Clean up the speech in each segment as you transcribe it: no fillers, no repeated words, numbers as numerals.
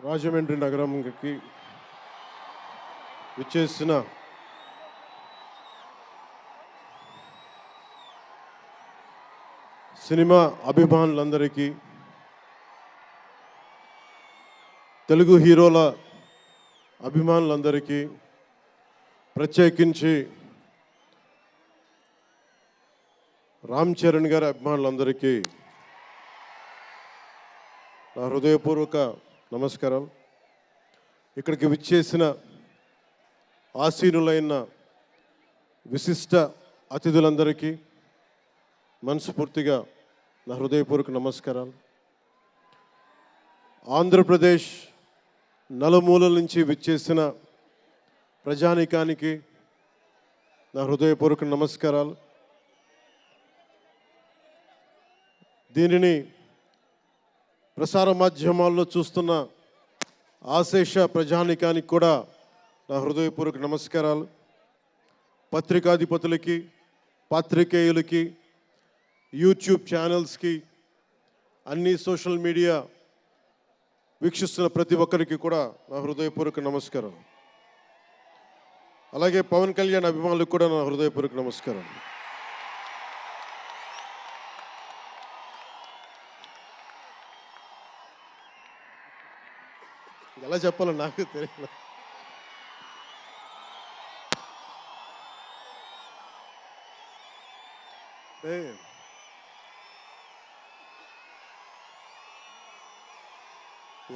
రాజమండ్రి నగరంకి విచ్చేసిన సినిమా అభిమానులందరికీ, తెలుగు హీరోల అభిమానులందరికీ, ప్రత్యేకించి రామ్ చరణ్ గారి అభిమానులందరికీ నా హృదయపూర్వక నమస్కారం. ఇక్కడికి విచ్చేసిన ఆసీనులైన విశిష్ట అతిథులందరికీ మనస్ఫూర్తిగా నా హృదయపూర్వక నమస్కారాలు. ఆంధ్రప్రదేశ్ నలుమూలల నుంచి విచ్చేసిన ప్రజానీకానికి నా హృదయపూర్వక నమస్కారాలు. దీనిని ప్రసార మాధ్యమాల్లో చూస్తున్న ఆశేష ప్రజానీకానికి కూడా నా హృదయపూర్వక నమస్కారాలు. పత్రికాధిపతులకి, పాత్రికేయులకి, యూట్యూబ్ ఛానల్స్కి, అన్ని సోషల్ మీడియా వీక్షిస్తున్న ప్రతి ఒక్కరికి కూడా నా హృదయపూర్వక నమస్కారం. అలాగే పవన్ కళ్యాణ్ అభిమానులకు కూడా నా హృదయపూర్వక నమస్కారం. ఎలా చెప్పాలో నాకు తెలియదు.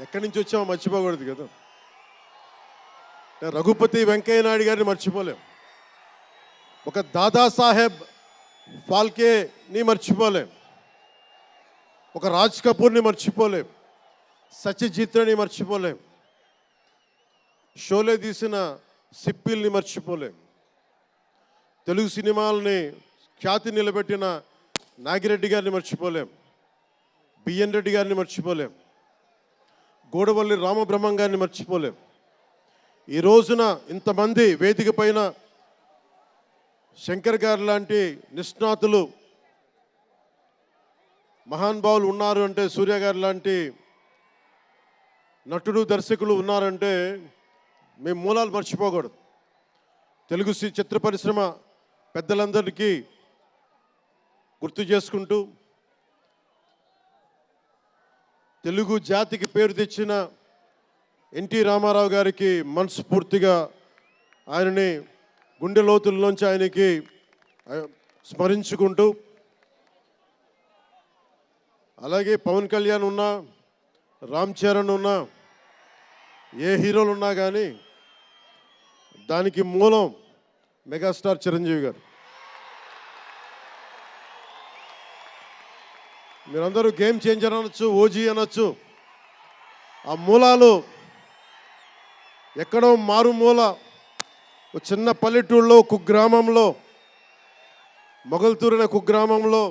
ఎక్కడి నుంచి వచ్చామో మర్చిపోకూడదు కదా. రఘుపతి వెంకయ్య నాయుడు గారిని మర్చిపోలేం, ఒక దాదాసాహెబ్ ఫాల్కేని మర్చిపోలేం, ఒక రాజ్ కపూర్ని మర్చిపోలేం, సత్యజిత్ని మర్చిపోలేం, షోలే తీసిన సిప్పిల్ని మర్చిపోలేం, తెలుగు సినిమాలని ఖ్యాతి నిలబెట్టిన నాగిరెడ్డి గారిని మర్చిపోలేం, బిఎన్ రెడ్డి గారిని మర్చిపోలేం, గోడవల్లి రామబ్రహ్మం గారిని మర్చిపోలేం. ఈ రోజున ఇంతమంది వేదిక పైన శంకర్ గారు లాంటి నిష్ణాతులు మహానుభావులు ఉన్నారు అంటే, సూర్య గారు లాంటి నటుడు దర్శకులు ఉన్నారంటే మేము మూలాలు మర్చిపోకూడదు. తెలుగు చిత్ర పరిశ్రమ పెద్దలందరికీ గుర్తు చేసుకుంటూ, తెలుగు జాతికి పేరు తెచ్చిన ఎన్టీ రామారావు గారికి మనస్ఫూర్తిగా ఆయనని గుండె లోతుల్లోంచి ఆయనకి స్మరించుకుంటూ, అలాగే పవన్ కళ్యాణ్ ఉన్నా, రామ్ చరణ్ ఉన్నా, ఏ హీరోలు ఉన్నా కానీ దానికి మూలం మెగాస్టార్ చిరంజీవి గారు. మీరందరూ గేమ్ చేంజర్ అనొచ్చు, ఓజీ అనొచ్చు. ఆ మూలాలు ఎక్కడో మారుమూల ఒక చిన్న పల్లెటూళ్ళలో, కుగ్రామంలో, మొగల్తూరు అనే కుగ్రామంలో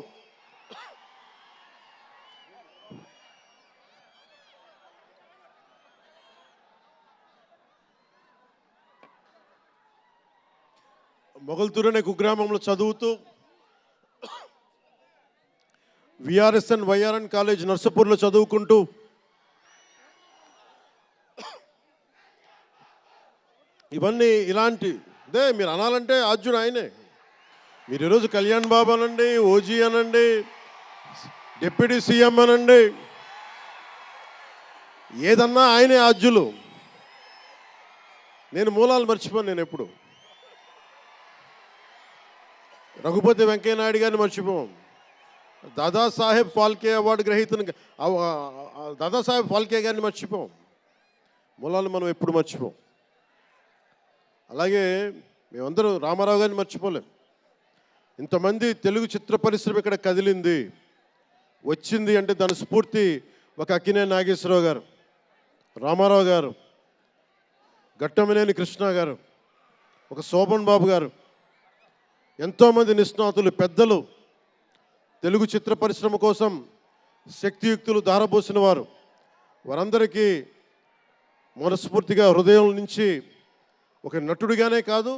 కుగ్రామంలో చదువుతూ విఆర్ఎస్ఎన్ వైఆర్ఎన్ కాలేజ్ నర్సపూర్లో చదువుకుంటూ ఇవన్నీ ఇలాంటిదే మీరు అనాలంటే ఆద్యుడు ఆయనే. మీరు ఈరోజు కళ్యాణ్ బాబు అనండి, ఓజీ అనండి, డిప్యూటీ సీఎం అనండి, ఏదన్నా ఆయనే ఆద్యులు. నేను మూలాలు మర్చిపోను. నేను ఎప్పుడు రఘుపతి వెంకయ్య నాయుడు గారిని మర్చిపోం, దాదాసాహెబ్ ఫాల్కే అవార్డు గ్రహీతను దాదాసాహెబ్ ఫాల్కే గారిని మర్చిపోం. మూలాలు మనం ఎప్పుడు మర్చిపోం. అలాగే మేమందరూ రామారావు గారిని మర్చిపోలేం. ఇంతమంది తెలుగు చిత్ర పరిశ్రమ ఇక్కడ కదిలింది, వచ్చింది అంటే దాని స్ఫూర్తి ఒక అక్కినేని నాగేశ్వరరావు గారు, రామారావు గారు, ఘట్టమనేని కృష్ణ గారు, ఒక శోభన్ బాబు గారు, ఎంతోమంది నిష్ణాతులు పెద్దలు తెలుగు చిత్ర పరిశ్రమ కోసం శక్తియుక్తులు ధారపోసిన వారు. వారందరికీ మనస్ఫూర్తిగా హృదయం నుంచి ఒక నటుడిగానే కాదు,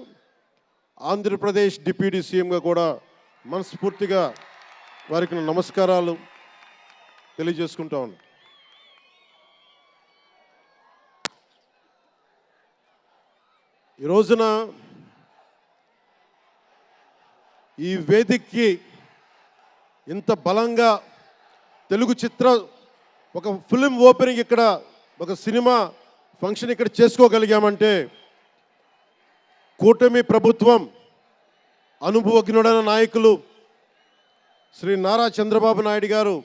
ఆంధ్రప్రదేశ్ డిప్యూటీ సీఎంగా కూడా మనస్ఫూర్తిగా వారికి నమస్కారాలు తెలియజేసుకుంటా ఉన్నాను. ఈ రోజున ఈ వేదికకి ఇంత బలంగా తెలుగు చిత్ర ఒక ఫిల్మ్ ఓపెనింగ్ ఇక్కడ ఒక సినిమా ఫంక్షన్ ఇక్కడ చేసుకోగలిగామంటే కూటమి ప్రభుత్వం అనుభవజ్ఞుడైన నాయకులు శ్రీ నారా చంద్రబాబు నాయుడు గారు,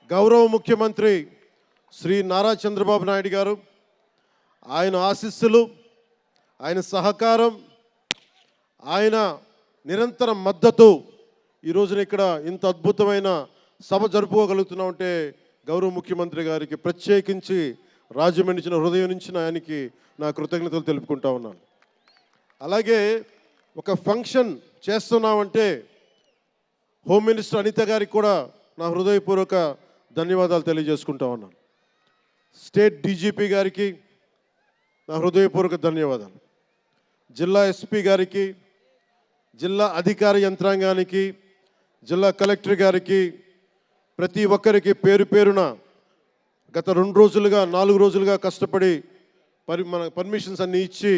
గౌరవ ముఖ్యమంత్రి శ్రీ నారా చంద్రబాబు నాయుడు గారు, ఆయన ఆశీస్సులు, ఆయన సహకారం, ఆయన నిరంతర మద్దతు ఈ రోజున ఇక్కడ ఇంత అద్భుతమైన సభ జరుపుకోగలుగుతున్నామంటే గౌరవ ముఖ్యమంత్రి గారికి ప్రత్యేకించి రాజమండ్రి హృదయం నుంచి ఆయనకి నా కృతజ్ఞతలు తెలుపుకుంటా ఉన్నాను. అలాగే ఒక ఫంక్షన్ చేస్తున్నామంటే హోమ్ మినిస్టర్ అనిత గారికి కూడా నా హృదయపూర్వక ధన్యవాదాలు తెలియజేసుకుంటా ఉన్నాను. స్టేట్ డీజీపీ గారికి నా హృదయపూర్వక ధన్యవాదాలు. జిల్లా ఎస్పీ గారికి, జిల్లా అధికార యంత్రాంగానికి, జిల్లా కలెక్టర్ గారికి, ప్రతి ఒక్కరికి పేరు పేరున గత 2 రోజులుగా 4 రోజులుగా కష్టపడి మన పర్మిషన్స్ అన్నీ ఇచ్చి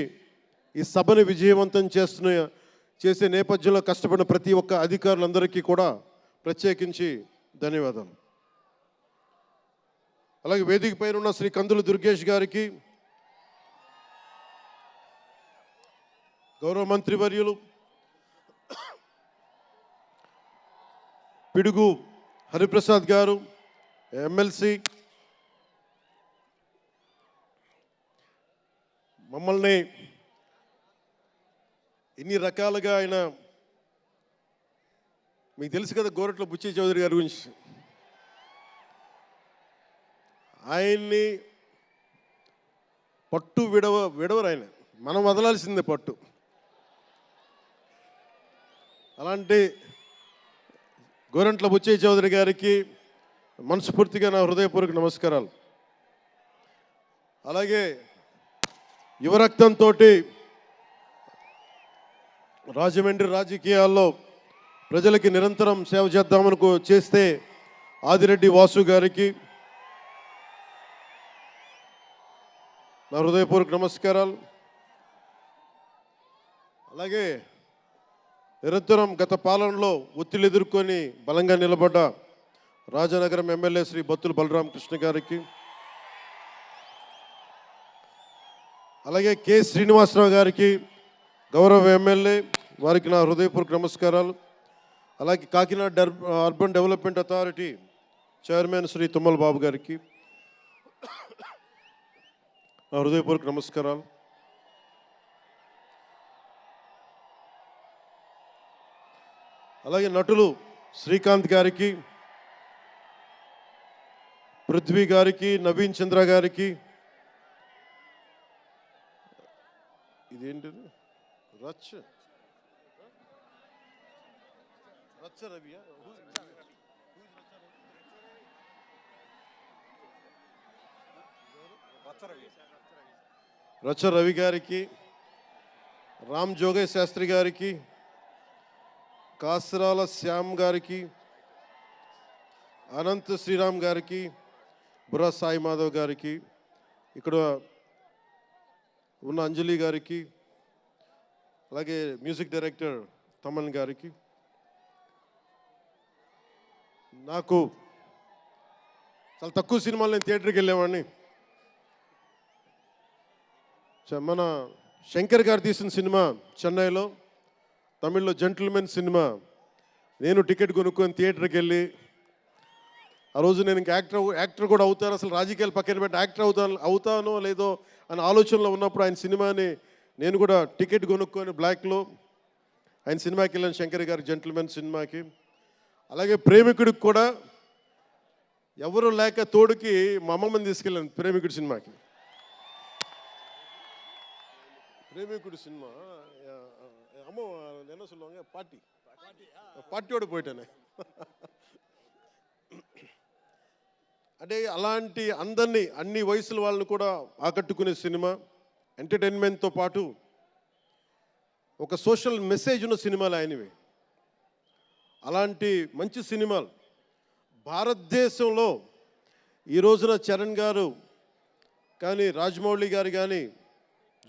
ఈ సభను విజయవంతం చేసే నేపథ్యంలో కష్టపడిన ప్రతి ఒక్క అధికారులందరికీ కూడా ప్రత్యేకించి ధన్యవాదాలు. అలాగే వేదిక పైన ఉన్న శ్రీ కందులు దుర్గేష్ గారికి, గౌరవ మంత్రివర్యులు పిడుగు హరిప్రసాద్ గారు, ఎమ్మెల్సీ, మమ్మల్ని ఇన్ని రకాలుగా ఆయన, మీకు తెలుసు కదా గోరట్ల బుచ్చయ్య చౌదరి గారి గురించి, ఆయన్ని పట్టు విడవరు ఆయన, మనం వదలాల్సిందే పట్టు. అలాంటి గోరంట్ల బుచ్చయ్య చౌదరి గారికి మనస్ఫూర్తిగా నా హృదయపూర్వక నమస్కారాలు. అలాగే యువరక్తంతో రాజమండ్రి రాజకీయాల్లో ప్రజలకి నిరంతరం సేవ చేద్దామని చేస్తే ఆదిరెడ్డి వాసు గారికి నా హృదయపూర్వక నమస్కారాలు. అలాగే నిరంతరం గత పాలనలో ఒత్తిళ్లు ఎదుర్కొని బలంగా నిలబడ్డ రాజనగరం ఎమ్మెల్యే శ్రీ బత్తుల బలరామకృష్ణ గారికి, అలాగే కె శ్రీనివాసరావు గారికి, గౌరవ ఎమ్మెల్యే, వారికి నా హృదయపూర్వక నమస్కారాలు. అలాగే Kakinada urban development authority chairman Shri Tummala Babu గారికి నా హృదయపూర్వక నమస్కారాలు. అలాగే నటులు శ్రీకాంత్ గారికి, పృథ్వీ గారికి, నవీన్ చంద్ర గారికి, ఇదేంటిది రచ్చ రవి, రచ్చ రవి గారికి, రామ్ జోగేష్ శాస్త్రి గారికి, కాసరాల శ్యామ్ గారికి, అనంత్ శ్రీరామ్ గారికి, బుర్రా సాయి మాధవ్ గారికి, ఇక్కడ ఉన్న అంజలి గారికి, అలాగే మ్యూజిక్ డైరెక్టర్ తమన్ గారికి, నాకు చాలా తక్కువ సినిమాలు నేను థియేటర్కి వెళ్ళేవాడిని. మన శంకర్ గారు తీసిన సినిమా చెన్నైలో, తమిళ్లో జెంటిల్మెన్ సినిమా, నేను టికెట్ కొనుక్కొని థియేటర్కి వెళ్ళి, ఆ రోజు నేను ఇంకా యాక్టర్ కూడా అవుతాను, అసలు రాజకీయాలు పక్కన పెట్టి యాక్టర్ అవుతానో లేదో అని ఆలోచనలో ఉన్నప్పుడు ఆయన సినిమాని నేను కూడా టికెట్ కొనుక్కొని బ్లాక్లో ఆయన సినిమాకి వెళ్ళాను, శంకర్ గారి జెంటిల్మెన్ సినిమాకి. అలాగే ప్రేమికుడికి కూడా ఎవరు లేక తోడుకి మా అమ్మమ్మని తీసుకెళ్ళాను ప్రేమికుడి సినిమాకి. ప్రేమికుడి సినిమా అమ్మ என்ன சொல்லுவாங்க పార్టీயோடு పోయిటానే. అంటే అలాంటి అందరినీ, అన్ని వయసుల వాళ్ళని కూడా ఆకట్టుకునే సినిమా, ఎంటర్టైన్మెంట్తో పాటు ఒక సోషల్ మెసేజ్ ఉన్న సినిమాలు ఆయనవి. అలాంటి మంచి సినిమాలు భారతదేశంలో ఈ రోజున చరణ్ గారు కానీ, రాజమౌళి గారు కానీ,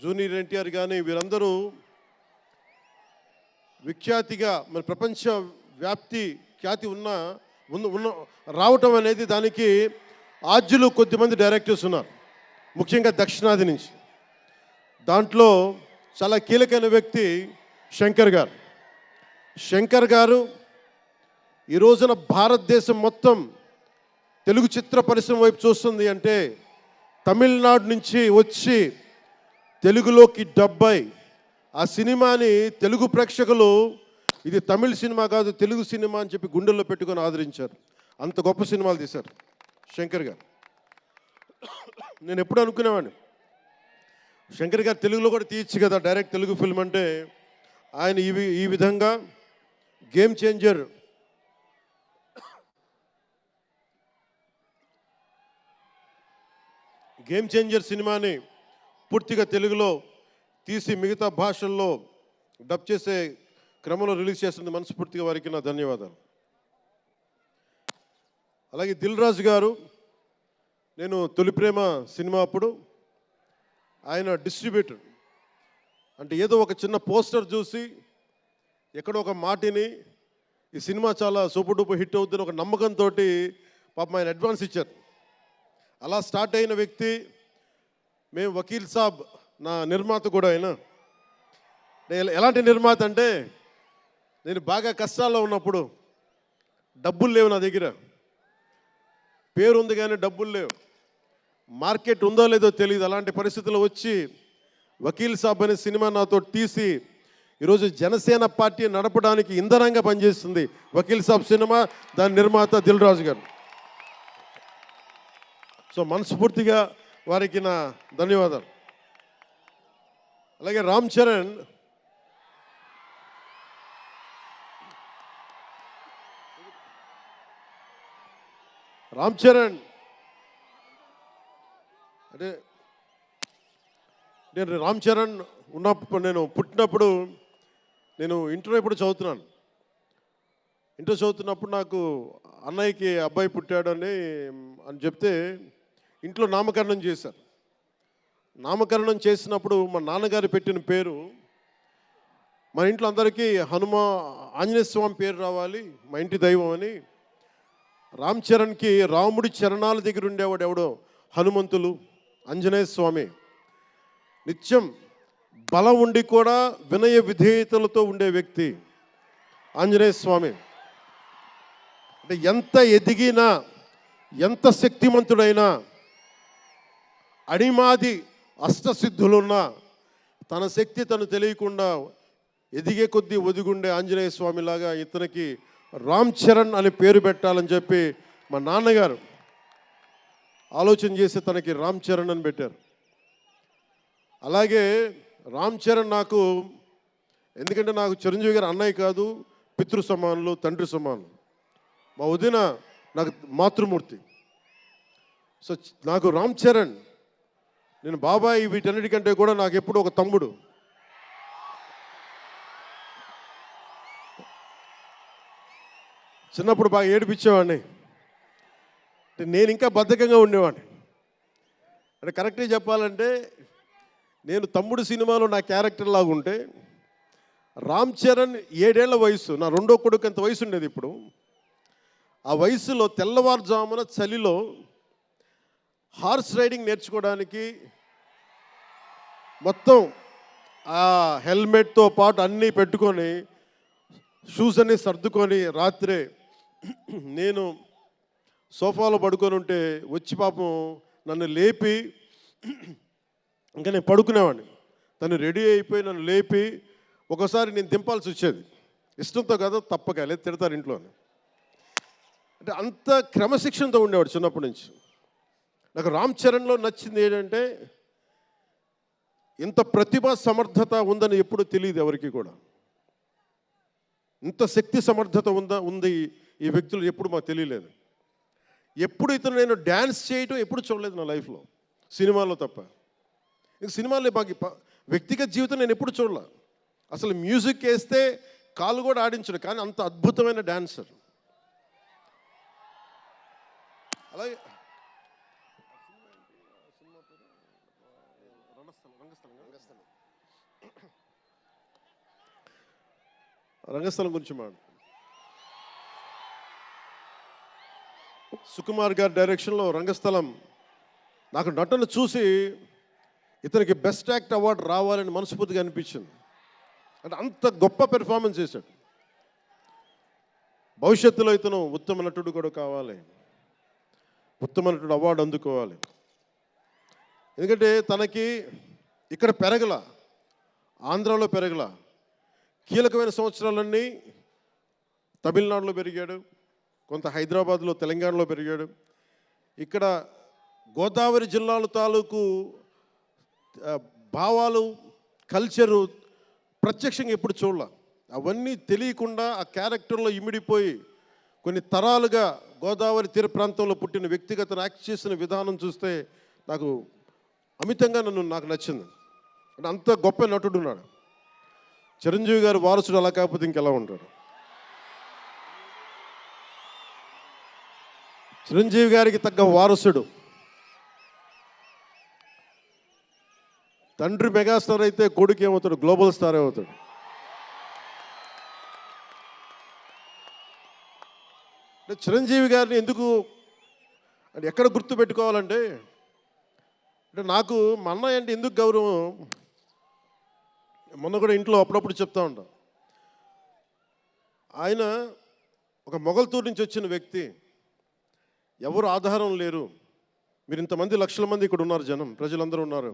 జూనియర్ ఎన్టీఆర్ కానీ వీరందరూ విఖ్యాతిగా మన ప్రపంచ ఖ్యాతి ఉన్న రావటం అనేది దానికి ఆద్యులు కొద్దిమంది డైరెక్టర్స్ ఉన్నారు, ముఖ్యంగా దక్షిణాది నుంచి. దాంట్లో చాలా కీలకమైన వ్యక్తి శంకర్ గారు ఈ రోజున భారతదేశం మొత్తం తెలుగు చిత్ర పరిశ్రమ వైపు చూస్తుంది అంటే తమిళనాడు నుంచి వచ్చి తెలుగులోకి డబ్బై ఆ సినిమాని తెలుగు ప్రేక్షకులు ఇది తమిళ సినిమా కాదు తెలుగు సినిమా అని చెప్పి గుండెల్లో పెట్టుకొని ఆదరించారు. అంత గొప్ప సినిమాలు తీశారు శంకర్ గారు. నేను ఎప్పుడు అనుకునేవాడిని శంకర్ గారు తెలుగులో కూడా తీయచ్చు కదా డైరెక్ట్ తెలుగు ఫిల్మ్ అంటే. ఆయన ఈ విధంగా గేమ్ చేంజర్ సినిమాని పూర్తిగా తెలుగులో తీసి మిగతా భాషల్లో డబ్ చేసే క్రమంలో రిలీజ్ చేస్తుంది. మనస్ఫూర్తిగా వారికి నా ధన్యవాదాలు. అలాగే దిల్ రాజు గారు, నేను తొలి ప్రేమ సినిమా అప్పుడు ఆయన డిస్ట్రిబ్యూటర్ అంటే ఏదో ఒక చిన్న పోస్టర్ చూసి ఎక్కడో ఒక మాటిని ఈ సినిమా చాలా సూపర్ డూపర్ హిట్ అవుతుందని ఒక నమ్మకంతో పాపం ఆయన అడ్వాన్స్ ఇచ్చారు. అలా స్టార్ట్ అయిన వ్యక్తి. మేము వకీల్ సాబ్ నా నిర్మాత కూడా ఆయన. ఎలాంటి నిర్మాత అంటే నేను బాగా కష్టాల్లో ఉన్నప్పుడు డబ్బులు లేవు నా దగ్గర, పేరు ఉంది కానీ డబ్బులు లేవు, మార్కెట్ ఉందో లేదో తెలియదు. అలాంటి పరిస్థితుల్లో వచ్చి వకీల్ సాబ్ అనే సినిమా నాతో తీసి ఈరోజు జనసేన పార్టీ నడపడానికి ఇంధనంగా పనిచేస్తుంది వకీల్ సాబ్ సినిమా. దాని నిర్మాత దిల్ రాజు గారు. సో మనస్ఫూర్తిగా వారికి నా ధన్యవాదాలు. అలాగే రామ్ చరణ్ అంటే నేను రామ్ చరణ్ ఉన్నప్పుడు నేను పుట్టినప్పుడు నేను ఇంటర్ ఇప్పుడు చదువుతున్నాను. ఇంటర్ చదువుతున్నప్పుడు నాకు అన్నయ్యకి అబ్బాయి పుట్టాడని చెప్తే ఇంట్లో నామకరణం చేశారు. నామకరణం చేసినప్పుడు మా నాన్నగారు పెట్టిన పేరు మన ఇంట్లో అందరికీ ఆంజనేయ స్వామి పేరు రావాలి, మా ఇంటి దైవం అని. రామ్ చరణ్కి రాముడి చరణాల దగ్గర ఉండేవాడు ఎవడో హనుమంతులు, ఆంజనేయ స్వామి. నిత్యం బలం ఉండి కూడా వినయ విధేయతలతో ఉండే వ్యక్తి ఆంజనేయ స్వామి. అంటే ఎంత ఎదిగినా ఎంత శక్తిమంతుడైనా అడిమాది అష్టసిద్ధులున్నా తన శక్తి తను తెలియకుండా ఎదిగే కొద్దీ ఒదిగుండే ఆంజనేయ స్వామిలాగా ఇతనికి రామ్ చరణ్ అని పేరు పెట్టాలని చెప్పి మా నాన్నగారు ఆలోచన చేసి తనకి రామ్ చరణ్ అని పెట్టారు. అలాగే రామ్ చరణ్ నాకు ఎందుకంటే నాకు చిరంజీవి గారు అన్నయ్య కాదు, పితృ సమానులు, తండ్రి సమానులు. మా వదిన నాకు మాతృమూర్తి. సో నాకు రామ్ చరణ్, నేను బాబాయ్ వీటన్నిటికంటే కూడా నాకు ఎప్పుడు ఒక తమ్ముడు. చిన్నప్పుడు బాగా ఏడిపించేవాడిని, నేను ఇంకా బద్ధకంగా ఉండేవాడిని. అంటే కరెక్ట్గా చెప్పాలంటే నేను తమ్ముడు సినిమాలో నా క్యారెక్టర్ లాగా ఉంటే రామ్ చరణ్ 7 ఏళ్ల వయసు, నా రెండో కొడుకు అంత వయసు ఉండేది. ఇప్పుడు ఆ వయసులో తెల్లవారుజామున చలిలో హార్స్ రైడింగ్ నేర్చుకోవడానికి మొత్తం ఆ హెల్మెట్తో పాటు అన్నీ పెట్టుకొని షూస్ అన్నీ సర్దుకొని రాత్రే నేను సోఫాలో పడుకొని ఉంటే వచ్చి పాపం నన్ను లేపి, ఇంకా నేను పడుకునేవాడిని, తను రెడీ అయిపోయి నన్ను లేపి ఒకసారి నేను దింపాల్సి వచ్చేది. ఇష్టంతో కదా, తప్పక లేదు తిడతారు ఇంట్లోనే. అంటే అంత క్రమశిక్షణతో ఉండేవాడు చిన్నప్పటి నుంచి. నాకు రామ్ చరణ్లో నచ్చింది ఏంటంటే ఇంత ప్రతిభ సమర్థత ఉందని ఎప్పుడు తెలియదు ఎవరికి కూడా. ఇంత శక్తి సమర్థత ఉంది ఈ వ్యక్తులు ఎప్పుడు మాకు తెలియలేదు. ఎప్పుడు ఇతను నేను డ్యాన్స్ చేయటం ఎప్పుడు చూడలేదు నా లైఫ్లో, సినిమాలో తప్ప. ఇంక సినిమాలో మాకు వ్యక్తిగత జీవితం నేను ఎప్పుడు చూడలే. అసలు మ్యూజిక్ వేస్తే కాలు కూడా ఆడించడు, కానీ అంత అద్భుతమైన డాన్సర్. అలాగే రంగస్థలం గురించి మాట. సుకుమార్ గారి డైరెక్షన్లో రంగస్థలం నాకు నటన చూసి ఇతనికి బెస్ట్ యాక్ట్ అవార్డు రావాలని మనస్ఫూర్తిగా అనిపించింది. అంటే అంత గొప్ప పెర్ఫార్మెన్స్ చేశాడు. భవిష్యత్తులో ఇతను ఉత్తమ నటుడు కూడా కావాలి, ఉత్తమ నటుడు అవార్డు అందుకోవాలి. ఎందుకంటే తనకి ఇక్కడ పెరగల, ఆంధ్రాలో పెరగల, కీలకమైన సంవత్సరాలన్నీ తమిళనాడులో పెరిగాడు, కొంత హైదరాబాద్లో తెలంగాణలో పెరిగాడు. ఇక్కడ గోదావరి జిల్లాల తాలూకు భావాలు, కల్చరు ప్రత్యక్షంగా ఎప్పుడు చూడాల. అవన్నీ తెలియకుండా ఆ క్యారెక్టర్లో ఇమిడిపోయి కొన్ని తరాలుగా గోదావరి తీర ప్రాంతంలో పుట్టిన వ్యక్తిగత యాక్ట్ చేసిన విధానం చూస్తే నాకు అమితంగా నాకు నచ్చింది. అంటే అంత గొప్ప నటుడు ఉన్నాడు. చిరంజీవి గారి వారసుడు అలా కాకపోతే ఇంకెలా ఉంటాడు? చిరంజీవి గారికి తగ్గ వారసుడు. తండ్రి మెగాస్టార్ అయితే కొడుకు ఏమవుతాడు? గ్లోబల్ స్టార్ అవుతాడు. అంటే చిరంజీవి గారిని ఎందుకు అంటే ఎక్కడ గుర్తు పెట్టుకోవాలంటే, అంటే నాకు మా అన్నయ్య అంటే ఎందుకు గౌరవం, మొన్న కూడా ఇంట్లో అప్పుడప్పుడు చెప్తా ఉంటాం. ఆయన ఒక మొగల్తూరు నుంచి వచ్చిన వ్యక్తి, ఎవరు ఆధారం లేరు. మీరు ఇంతమంది లక్షల మంది ఇక్కడ ఉన్నారు, జనం ప్రజలందరూ ఉన్నారు.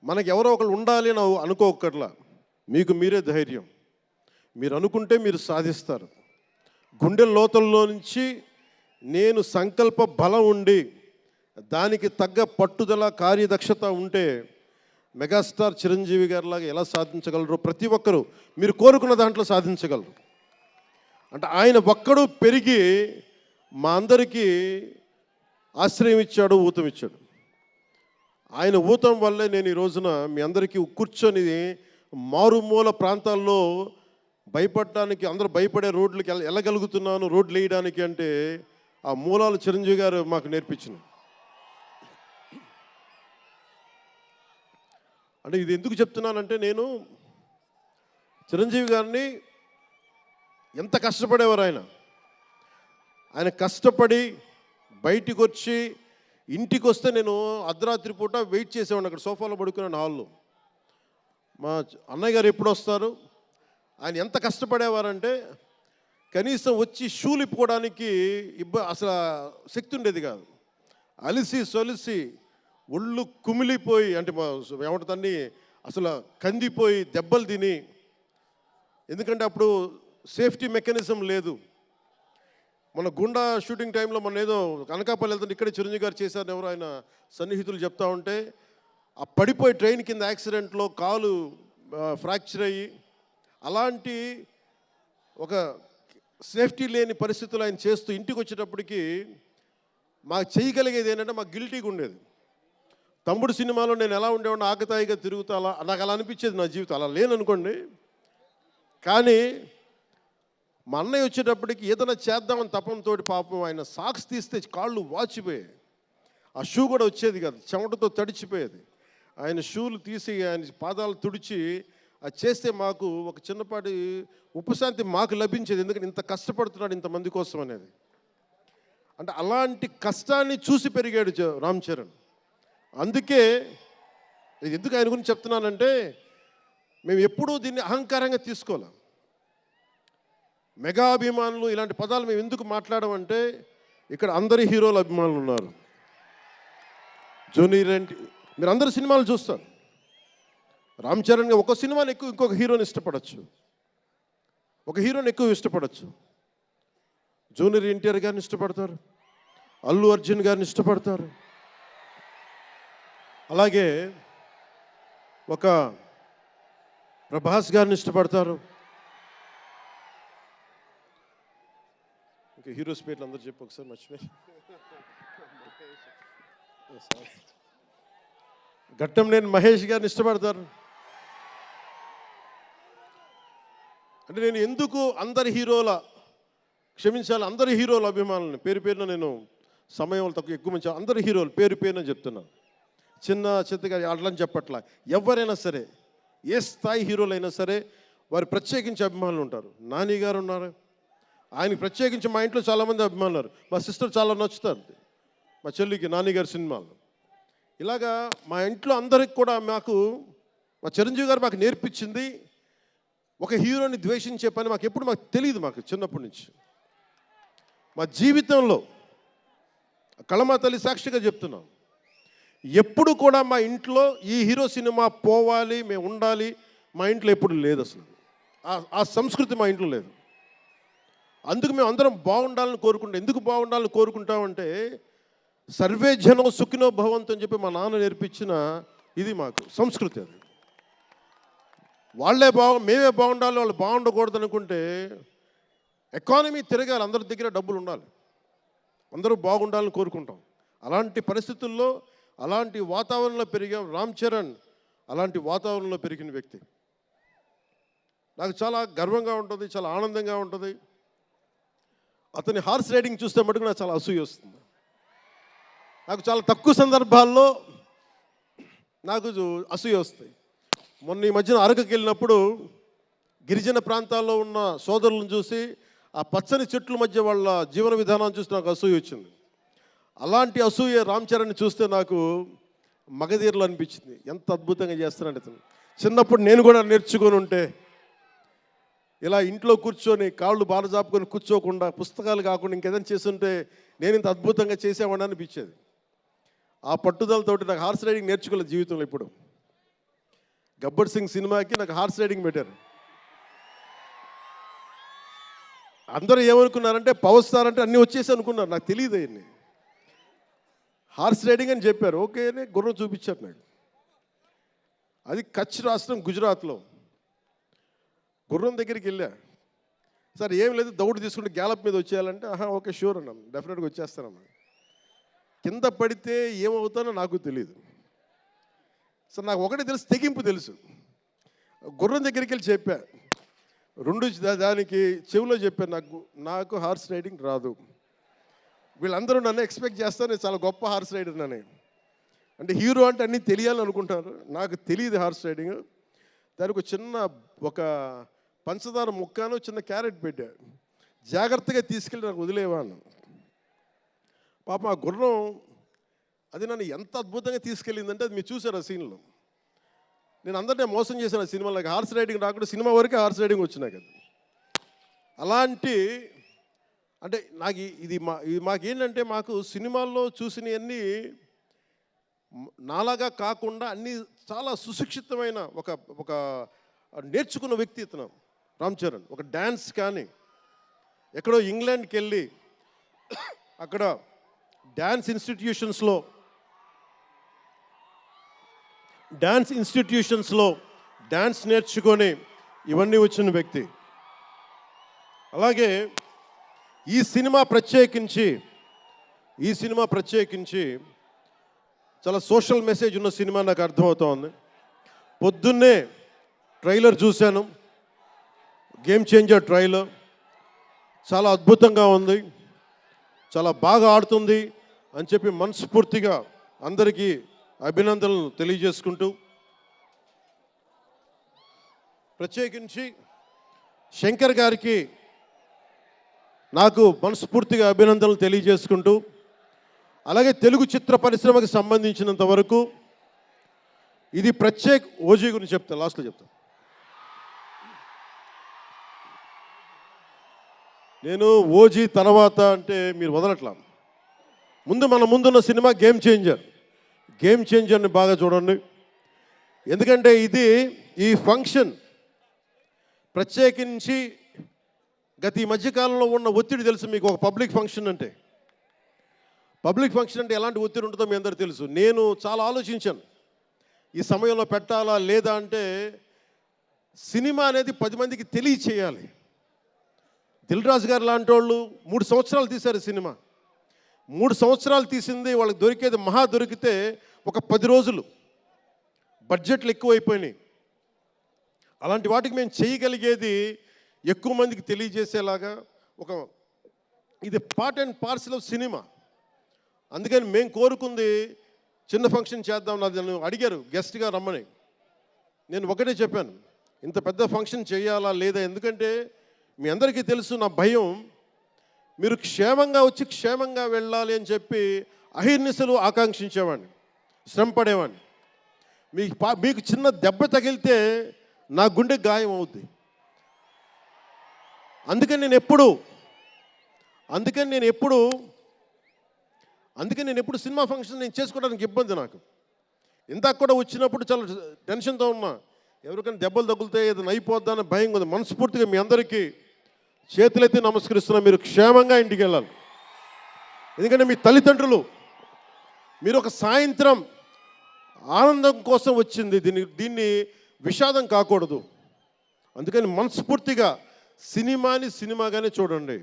మనకు ఎవరో ఒకళ్ళు ఉండాలి అని అనుకోకర్లా, మీకు మీరే ధైర్యం. మీరు అనుకుంటే మీరు సాధిస్తారు. గుండె లోతుల్లో నుంచి నేను సంకల్ప బలం ఉండి దానికి తగ్గ పట్టుదల, కార్యదక్షత ఉంటే మెగాస్టార్ చిరంజీవి గారిలాగా ఎలా సాధించగలరో ప్రతి ఒక్కరూ మీరు కోరుకున్న దాంట్లో సాధించగలరు. అంటే ఆయన ఒక్కడు పెరిగి మా అందరికీ ఆశ్రయం ఇచ్చాడు, ఊతం ఇచ్చాడు. ఆయన ఊతం వల్లే నేను ఈ రోజున మీ అందరికీ కూర్చొని మారుమూల ప్రాంతాల్లో భయపడడానికి, అందరూ భయపడే రోడ్లకి వెళ్ళగలుగుతున్నాను, రోడ్లు వేయడానికి. అంటే ఆ మూలాలు చిరంజీవి గారు మాకు నేర్పించింది. అంటే ఇది ఎందుకు చెప్తున్నానంటే, నేను చిరంజీవి గారిని ఎంత కష్టపడేవారు ఆయన కష్టపడి బయటికి వచ్చి ఇంటికి వస్తే నేను అర్ధరాత్రి పూట వెయిట్ చేసేవాడిని అక్కడ సోఫాలో పడుకున్నాను హాల్లో. మా అన్నయ్య గారు ఎప్పుడు వస్తారు, ఆయన ఎంత కష్టపడేవారంటే కనీసం వచ్చి షూలు ఇప్పుకోవడానికి అసలు శక్తి ఉండేది కాదు. అలిసి సొలిసి ఒళ్ళు కుమిలిపోయి, అంటే ఏమంటుందని అసలు కందిపోయి దెబ్బలు తిని, ఎందుకంటే అప్పుడు సేఫ్టీ మెకానిజం లేదు. మన గుండా షూటింగ్ టైంలో మన ఏదో అనకాపల్లి వెళ్తుంటే ఇక్కడే చిరంజీవి గారు చేశారని ఎవరు ఆయన సన్నిహితులు చెప్తా ఉంటే, ఆ పడిపోయి ట్రైన్ కింద యాక్సిడెంట్లో కాలు ఫ్రాక్చర్ అయ్యి, అలాంటి ఒక సేఫ్టీ లేని పరిస్థితులు ఆయన చేస్తూ ఇంటికి వచ్చేటప్పటికి మాకు చేయగలిగేది ఏంటంటే, మాకు గిల్టీగా ఉండేది. తమ్ముడు సినిమాలో నేను ఎలా ఉండేవాడిని, ఆకతాయిగా తిరుగుతా, అలా నాకు అలా అనిపించేది. నా జీవితం అలా లేననుకోండి. కానీ మా అన్నయ్య వచ్చేటప్పటికి ఏదైనా చేద్దామని తపంతో పాపం ఆయన సాక్స్ తీస్తే కాళ్ళు వాచిపోయాయి. ఆ షూ కూడా వచ్చేది కాదు, చెమటతో తడిచిపోయేది. ఆయన షూలు తీసి ఆయన పాదాలు తుడిచి అది చేస్తే మాకు ఒక చిన్నపాటి ఉపశాంతి మాకు లభించేది. ఎందుకంటే ఇంత కష్టపడుతున్నాడు ఇంతమంది కోసం అనేది. అంటే అలాంటి కష్టాన్ని చూసి పెరిగాడు రామ్ చరణ్. అందుకే ఎందుకు ఆయన గురించి చెప్తున్నానంటే, మేము ఎప్పుడూ దీన్ని అహంకారంగా తీసుకోవాలి. మెగా అభిమానులు ఇలాంటి పదాలు మేము ఎందుకు మాట్లాడమంటే, ఇక్కడ అందరి హీరోల అభిమానులు ఉన్నారు. జూనియర్ ఎన్టీ, మీరు అందరు సినిమాలు చూస్తారు. రామ్ చరణ్ ఒక సినిమాని ఎక్కువ ఇంకొక హీరోని ఇష్టపడచ్చు, ఒక హీరోని ఎక్కువ ఇష్టపడచ్చు. జూనియర్ ఎన్టీఆర్ గారిని ఇష్టపడతారు, అల్లు అర్జున్ గారిని ఇష్టపడతారు, అలాగే ఒక ప్రభాస్ గారిని ఇష్టపడతారు. ఇంకా హీరోస్ పేర్లు అందరూ చెప్పి ఒకసారి మర్చిపోయి. ఘట్టంనేని మహేష్ గారిని ఇష్టపడతారు, అంటే నేను ఎందుకు అందరి హీరోల క్షమించాలి, అందరి హీరోల అభిమానులను పేరు పేరున నేను సమయం తక్కువ ఎక్కువ మంచి అందరి హీరోలు పేరు పేరున చెప్తున్నాను. చిన్న చిత్తగా అట్లని చెప్పట్లా. ఎవరైనా సరే, ఏ స్థాయి హీరోలైనా సరే వారు ప్రత్యేకించి అభిమానులు ఉంటారు. నాని గారు ఉన్నారు, ఆయనకి ప్రత్యేకించి మా ఇంట్లో చాలామంది అభిమానులు ఉన్నారు. మా సిస్టర్ చాలా నచ్చుతారు మా చెల్లికి నాని గారి సినిమాలు. ఇలాగా మా ఇంట్లో అందరికి కూడా మా చిరంజీవి గారు మాకు నేర్పించింది ఒక హీరోని ద్వేషించే పని మాకు తెలియదు. మాకు చిన్నప్పటి నుంచి మా జీవితంలో కళమా తల్లి సాక్షిగా చెప్తున్నాం, ఎప్పుడు కూడా మా ఇంట్లో ఈ హీరో సినిమా పోవాలి, మేము ఉండాలి, మా ఇంట్లో ఎప్పుడు లేదు. అసలు ఆ సంస్కృతి మా ఇంట్లో లేదు. అందుకు మేము అందరం బాగుండాలని కోరుకుంటాం. ఎందుకు బాగుండాలని కోరుకుంటామంటే సర్వే జనం సుఖినో భవంతు అని చెప్పి మా నాన్న నేర్పించిన ఇది మాకు సంస్కృతి. అది మేమే బాగుండాలి, వాళ్ళు బాగుండకూడదు అనుకుంటే ఎకానమీ తిరగాలి, అందరి దగ్గర డబ్బులు ఉండాలి, అందరూ బాగుండాలని కోరుకుంటాం. అలాంటి పరిస్థితుల్లో అలాంటి వాతావరణంలో పెరిగాం. రామ్ చరణ్ అలాంటి వాతావరణంలో పెరిగిన వ్యక్తి. నాకు చాలా గర్వంగా ఉంటుంది, చాలా ఆనందంగా ఉంటుంది. అతని హార్స్ రైడింగ్ చూస్తే మటుకు నాకు చాలా అసూయ వస్తుంది. నాకు చాలా తక్కువ సందర్భాల్లో నాకు అసూయ వస్తాయి. మొన్న ఈ మధ్యన అరకుకి వెళ్ళినప్పుడు గిరిజన ప్రాంతాల్లో ఉన్న సోదరులను చూసి ఆ పచ్చని చెట్ల మధ్య వాళ్ళ జీవన విధానాన్ని చూసి నాకు అసూయ వచ్చింది. అలాంటి అసూయ రామ్ చరణ్ని చూస్తే నాకు మగధీరలు అనిపించింది. ఎంత అద్భుతంగా చేస్తున్నాడు అతను. చిన్నప్పుడు నేను కూడా నేర్చుకొని ఉంటే ఇలా ఇంట్లో కూర్చొని కాళ్ళు బాలజాపుకొని కూర్చోకుండా, పుస్తకాలు కాకుండా ఇంకేదైనా చేస్తుంటే నేను ఇంత అద్భుతంగా చేసేవాడిని అనిపించేది. ఆ పట్టుదలతోటి నాకు హార్స్ రైడింగ్ నేర్చుకోలేదు జీవితంలో. ఇప్పుడు గబ్బర్ సింగ్ సినిమాకి నాకు హార్స్ రైడింగ్ పెట్టారు. అందరూ ఏమనుకున్నారంటే పవర్ స్టార్ అంటే అన్నీ వచ్చేసి అనుకున్నారు. నాకు తెలియదు అవన్నీ. హార్స్ రైడింగ్ అని చెప్పారు. ఓకే అని గుర్రం చూపించారు నాకు. అది కచ్ రాష్ట్రం గుజరాత్లో. గుర్రం దగ్గరికి వెళ్ళా. సార్ ఏం లేదు, దౌడు తీసుకుంటే గ్యాలప్ మీద వచ్చేయాలంటే ఓకే షూర్ అన్నాను, డెఫినెట్గా వచ్చేస్తానన్నా. కింద పడితే ఏమవుతానో నాకు తెలియదు. సార్ నాకు ఒకటి తెలుసు, తెగింపు తెలుసు. గుర్రం దగ్గరికి వెళ్ళి చెప్పా, దానికి చెవిలో చెప్పాను, నాకు హార్స్ రైడింగ్ రాదు. వీళ్ళందరూ నన్ను ఎక్స్పెక్ట్ చేస్తారు నేను చాలా గొప్ప హార్స్ రైడర్ అని. అంటే హీరో అంటే అన్నీ తెలియాలని అనుకుంటారు. నాకు తెలియదు హార్స్ రైడింగ్. దానికి ఒక పంచదార ముక్కను చిన్న క్యారెట్ పెట్టా, జాగ్రత్తగా తీసుకెళ్ళి నాకు వదిలేవా అన్న. పాప ఆ గుర్రం అది నన్ను ఎంత అద్భుతంగా తీసుకెళ్ళిందంటే అది మీరు చూసారు ఆ సీన్లో. నేను అందరినీ మోసం చేశాను ఆ సినిమాలో. హార్స్ రైడింగ్ రాకుండా సినిమా వరకే హార్స్ రైడింగ్ వచ్చినా కదా. అలాంటి అంటే నాకు ఇది మాకేంటంటే మాకు సినిమాల్లో చూసినవన్నీ నాలాగా కాకుండా అన్నీ చాలా సుశిక్షితమైన ఒక నేర్చుకున్న వ్యక్తి ఇతను రామ్ చరణ్. ఒక డ్యాన్స్ కానీ ఎక్కడో ఇంగ్లాండ్కి వెళ్ళి అక్కడ డ్యాన్స్ ఇన్స్టిట్యూషన్స్లో డ్యాన్స్ నేర్చుకొని ఇవన్నీ వచ్చిన వ్యక్తి. అలాగే ఈ సినిమా ప్రత్యేకించి చాలా సోషల్ మెసేజ్ ఉన్న సినిమా నాకు అర్థమవుతోంది. పొద్దున్నే ట్రైలర్ చూశాను, గేమ్ చేంజర్ ట్రైలర్. చాలా అద్భుతంగా ఉంది, చాలా బాగా ఆడుతుంది అని చెప్పి మనస్ఫూర్తిగా అందరికీ అభినందనలు తెలియజేసుకుంటూ, ప్రత్యేకించి శంకర్ గారికి నాకు మనస్ఫూర్తిగా అభినందనలు తెలియజేసుకుంటూ, అలాగే తెలుగు చిత్ర పరిశ్రమకు సంబంధించినంత వరకు ఇది ఓజీ గురించి చెప్తాను, లాస్ట్లో చెప్తాను. నేను ఓజీ తర్వాత అంటే మీరు వదలట్లా. మన ముందున్న సినిమా గేమ్ చేంజర్ని బాగా చూడండి. ఎందుకంటే ఈ ఫంక్షన్ ప్రత్యేకించి ఈ మధ్యకాలంలో ఉన్న ఒత్తిడి తెలుసు మీకు. ఒక పబ్లిక్ ఫంక్షన్ అంటే ఎలాంటి ఒత్తిడి ఉంటుందో మీ అందరికీ తెలుసు. నేను చాలా ఆలోచించాను ఈ సమయంలో పెట్టాలా లేదా అంటే. సినిమా అనేది 10 మందికి తెలియచేయాలి. దిల్ రాజు గారు లాంటి వాళ్ళు 3 సంవత్సరాలు తీశారు సినిమా. 3 సంవత్సరాలు తీసింది వాళ్ళకి దొరికేది దొరికితే ఒక 10 రోజులు. బడ్జెట్లు ఎక్కువైపోయినాయి. అలాంటి వాటికి మేము చేయగలిగేది ఎక్కువ మందికి తెలియజేసేలాగా ఒక ఇది part and parcel of cinema. అందుకని మేము కోరుకుంది చిన్న ఫంక్షన్ చేద్దాం. నన్ను అడిగారు గెస్ట్గా రమ్మని. నేను ఒకటే చెప్పాను, ఇంత పెద్ద ఫంక్షన్ చేయాలా లేదా, ఎందుకంటే మీ అందరికీ తెలుసు నా భయం. మీరు క్షేమంగా వచ్చి క్షేమంగా వెళ్ళాలి అని చెప్పి అహిర్నిశలు ఆకాంక్షించేవాడిని, శ్రమ పడేవాడిని. మీకు చిన్న దెబ్బ తగిలితే నా గుండె గాయం అవుద్ది. అందుకని నేను ఎప్పుడు సినిమా ఫంక్షన్ నేను చేసుకోవడానికి ఇబ్బంది నాకు. ఇందాక కూడా వచ్చినప్పుడు చాలా టెన్షన్తో ఉన్నా, ఎవరికైనా దెబ్బలు తగులుతాయి, ఏదైనా అయిపోద్దా అని భయం ఉంది. మనస్ఫూర్తిగా మీ అందరికీ చేతులెత్తి నమస్కరిస్తున్నా, మీరు క్షేమంగా ఇంటికి వెళ్ళాలి. ఎందుకంటే మీ తల్లిదండ్రులు, మీరు ఒక సాయంత్రం ఆనందం కోసం వచ్చింది, దీన్ని విషాదం కాకూడదు. అందుకని మనస్ఫూర్తిగా సినిమాని సినిమాగానే చూడండి.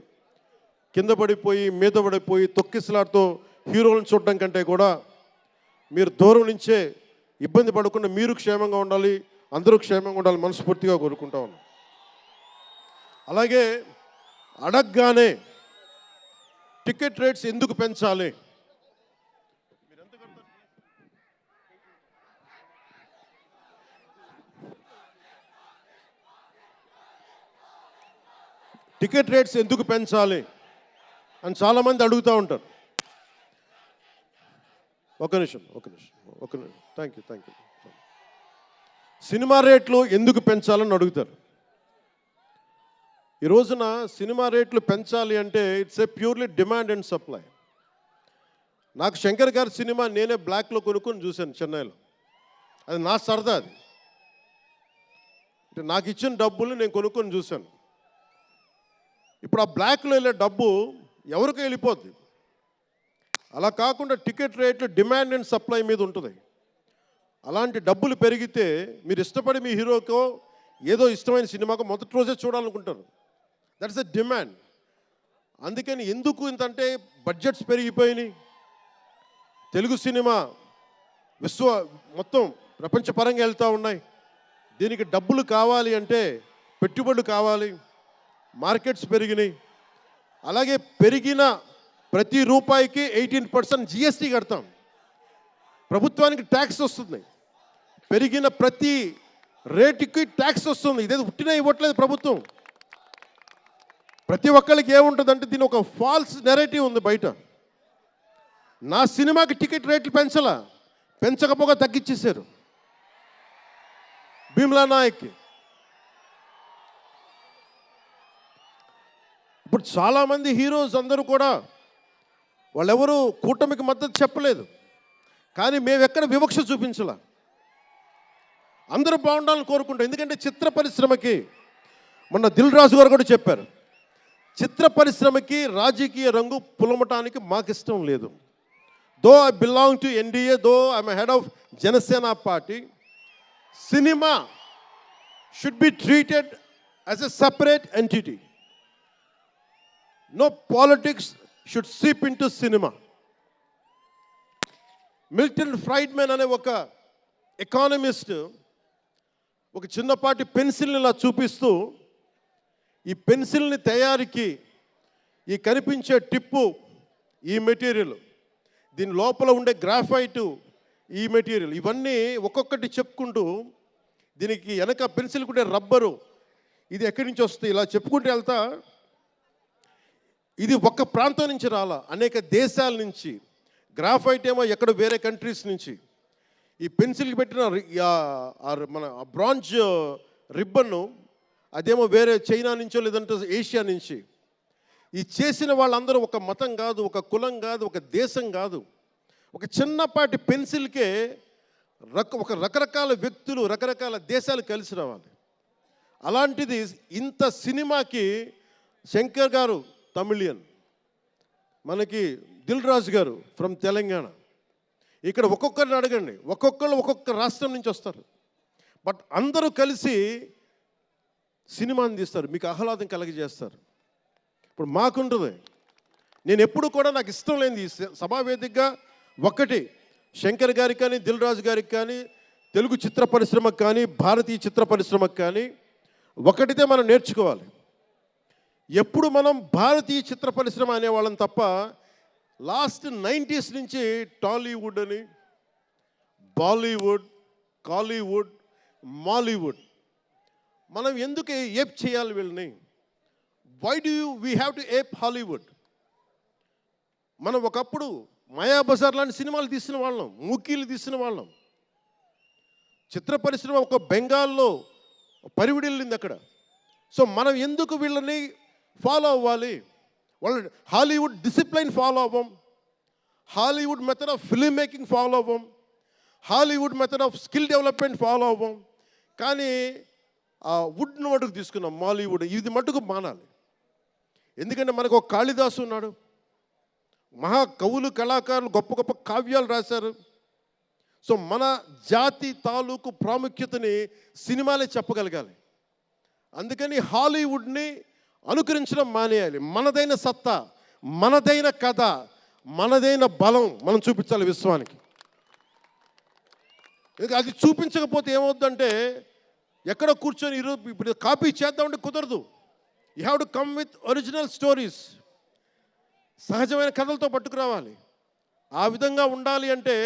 కింద పడిపోయి మీద పడిపోయి తొక్కిసలాడుతూ హీరోలను చూడడం కంటే కూడా మీరు దూరం నుంచే ఇబ్బంది పడకుండా మీరు క్షేమంగా ఉండాలి, అందరూ క్షేమంగా ఉండాలి మనస్ఫూర్తిగా కోరుకుంటా ఉన్నాం. అలాగే అడగగానే టికెట్ రేట్స్ ఎందుకు పెంచాలి, టికెట్ రేట్స్ ఎందుకు పెంచాలి అని చాలామంది అడుగుతూ ఉంటారు. ఒక నిమిషం థ్యాంక్ యూ. సినిమా రేట్లు ఎందుకు పెంచాలని అడుగుతారు. ఈ రోజున సినిమా రేట్లు పెంచాలి అంటే it's a purely demand and supply. నాకు శంకర్ గారి సినిమా నేనే బ్లాక్లో కొనుక్కొని చూశాను చెన్నైలో. అది నా సరదా. అది అంటే నాకు ఇచ్చిన డబ్బులు నేను కొనుక్కొని చూశాను. ఇప్పుడు ఆ బ్లాక్లో వెళ్ళే డబ్బు ఎవరికి వెళ్ళిపోద్ది. అలా కాకుండా టికెట్ రేట్లు డిమాండ్ అండ్ సప్లై మీద ఉంటుంది. అలాంటి డబ్బులు పెరిగితే మీరు ఇష్టపడి మీ హీరోకో ఏదో ఇష్టమైన సినిమాకో మొదటి రోజే చూడాలనుకుంటారు. That's a demand. అందుకని ఎందుకు ఇంతంటే బడ్జెట్స్ పెరిగిపోయినాయి. తెలుగు సినిమా మొత్తం ప్రపంచపరంగా వెళ్తూ ఉన్నాయి. దీనికి డబ్బులు కావాలి అంటే పెట్టుబడులు కావాలి, మార్కెట్స్ పెరిగినాయి. అలాగే పెరిగిన ప్రతి రూపాయికి 18% జిఎస్టీ కడతాం. ప్రభుత్వానికి ట్యాక్స్ వస్తుంది. పెరిగిన ప్రతి రేటుకి ట్యాక్స్ వస్తుంది. ఇదేదో పుట్టినా ఇవ్వట్లేదు ప్రభుత్వం. ప్రతి ఒక్కరికి ఏముంటుందంటే దీని ఒక ఫాల్స్ నెరేటివ్ ఉంది బయట. నా సినిమాకి టికెట్ రేట్లు పెంచకపోగా తగ్గించేశారు. భీమ్లా నాయక్కి ఇప్పుడు చాలామంది హీరోస్ అందరూ కూడా వాళ్ళెవరూ కూటమికి మద్దతు చెప్పలేదు. కానీ మేము ఎక్కడ వివక్ష చూపించలా, అందరూ బాగుండాలని కోరుకుంటాం. ఎందుకంటే చిత్ర పరిశ్రమకి మొన్న దిల్ రాజు గారు కూడా చెప్పారు, చిత్ర పరిశ్రమకి రాజకీయ రంగు పులమటానికి మాకు ఇష్టం లేదు. Though I belong to NDA, though I'm head of Janasena party, cinema should be treated as a separate entity. No politics should seep into cinema. Milton Friedman అనే ఒక ఎకానమిస్ట్ ఒక చిన్నపాటి పెన్సిల్ని ఇలా చూపిస్తూ, ఈ పెన్సిల్ని తయారీకి ఈ కనిపించే టిప్పు ఈ మెటీరియల్, దీని లోపల ఉండే గ్రాఫైటు ఈ మెటీరియల్, ఇవన్నీ ఒక్కొక్కటి చెప్పుకుంటూ దీనికి వెనక పెన్సిల్ ఉండే రబ్బరు ఇది ఎక్కడి నుంచి వస్తుంది ఇలా చెప్పుకుంటూ వెళ్తా, ఇది ఒక్క ప్రాంతం నుంచి రాలా, అనేక దేశాల నుంచి. గ్రాఫైట్ ఏమో ఎక్కడ వేరే కంట్రీస్ నుంచి. ఈ పెన్సిల్కి పెట్టిన మన బ్రాంజ్ రిబ్బన్ను అదేమో వేరే చైనా నుంచో లేదంటే ఏషియా నుంచి. ఈ చేసిన వాళ్ళందరూ ఒక మతం కాదు, ఒక కులం కాదు, ఒక దేశం కాదు. ఒక చిన్నపాటి పెన్సిల్కే ఒక రకరకాల వ్యక్తులు, రకరకాల దేశాలు కలిసి రావాలి. అలాంటిది ఇంత సినిమాకి శంకర్ గారు తమిళియన్, మనకి దిల్ రాజు గారు ఫ్రమ్ తెలంగాణ. ఇక్కడ ఒక్కొక్కరిని అడగండి, ఒక్కొక్కరు ఒక్కొక్క రాష్ట్రం నుంచి వస్తారు. బట్ అందరూ కలిసి సినిమాని తీస్తారు, మీకు ఆహ్లాదం కలిగజేస్తారు. ఇప్పుడు మాకుంటుంది, నేను ఎప్పుడు కూడా నాకు ఇష్టం లేనిది సభావేదికగా ఒకటి శంకర్ గారికి కానీ దిల్ రాజు గారికి కానీ తెలుగు చిత్ర పరిశ్రమకు కానీ భారతీయ చిత్ర పరిశ్రమకు కానీ ఒకటితే మనం నేర్చుకోవాలి. ఎప్పుడు మనం భారతీయ చిత్ర పరిశ్రమ అనేవాళ్ళం తప్ప లాస్ట్ 90s నుంచి టాలీవుడ్ అని, బాలీవుడ్, కాలీవుడ్, మాలీవుడ్ మనం ఎందుకు ఏప్ చేయాలి వీళ్ళని? Why do we have to ape Hollywood? మనం ఒకప్పుడు మాయాబజార్ లాంటి సినిమాలు తీసిన వాళ్ళం, మూకీలు తీసిన వాళ్ళం. చిత్ర పరిశ్రమ ఒక బెంగాల్లో పరివిడిల్లింది అక్కడ. సో మనం ఎందుకు వీళ్ళని ఫాలో అవ్వాలి? వాళ్ళు హాలీవుడ్ డిసిప్లైన్ ఫాలో అవ్వం, Hollywood method of film making follow అవ్వం, Hollywood method of skill development follow అవ్వం. కానీ ఆ వుడ్ను మటుకు తీసుకున్నాం, మాలీవుడ్. ఇది మటుకు మానాలి. ఎందుకంటే మనకు ఒక కాళిదాసు ఉన్నాడు, మహా కవులు, కళాకారులు గొప్ప గొప్ప కావ్యాలు రాశారు. సో మన జాతి తాలూకు ప్రాముఖ్యతని సినిమాలే చెప్పగలగాలి. అందుకని హాలీవుడ్ని అనుకరించడం మానేయాలి. మనదైన సత్తా, మనదైన కథ, మనదైన బలం మనం చూపించాలి విశ్వానికి. అది చూపించకపోతే ఏమవుతుందంటే ఎక్కడ కూర్చొని ఈరోజు ఇప్పుడు కాపీ చేద్దామంటే కుదరదు. You have to come with original stories. సహజమైన కథలతో పట్టుకురావాలి. ఆ విధంగా ఉండాలి అంటే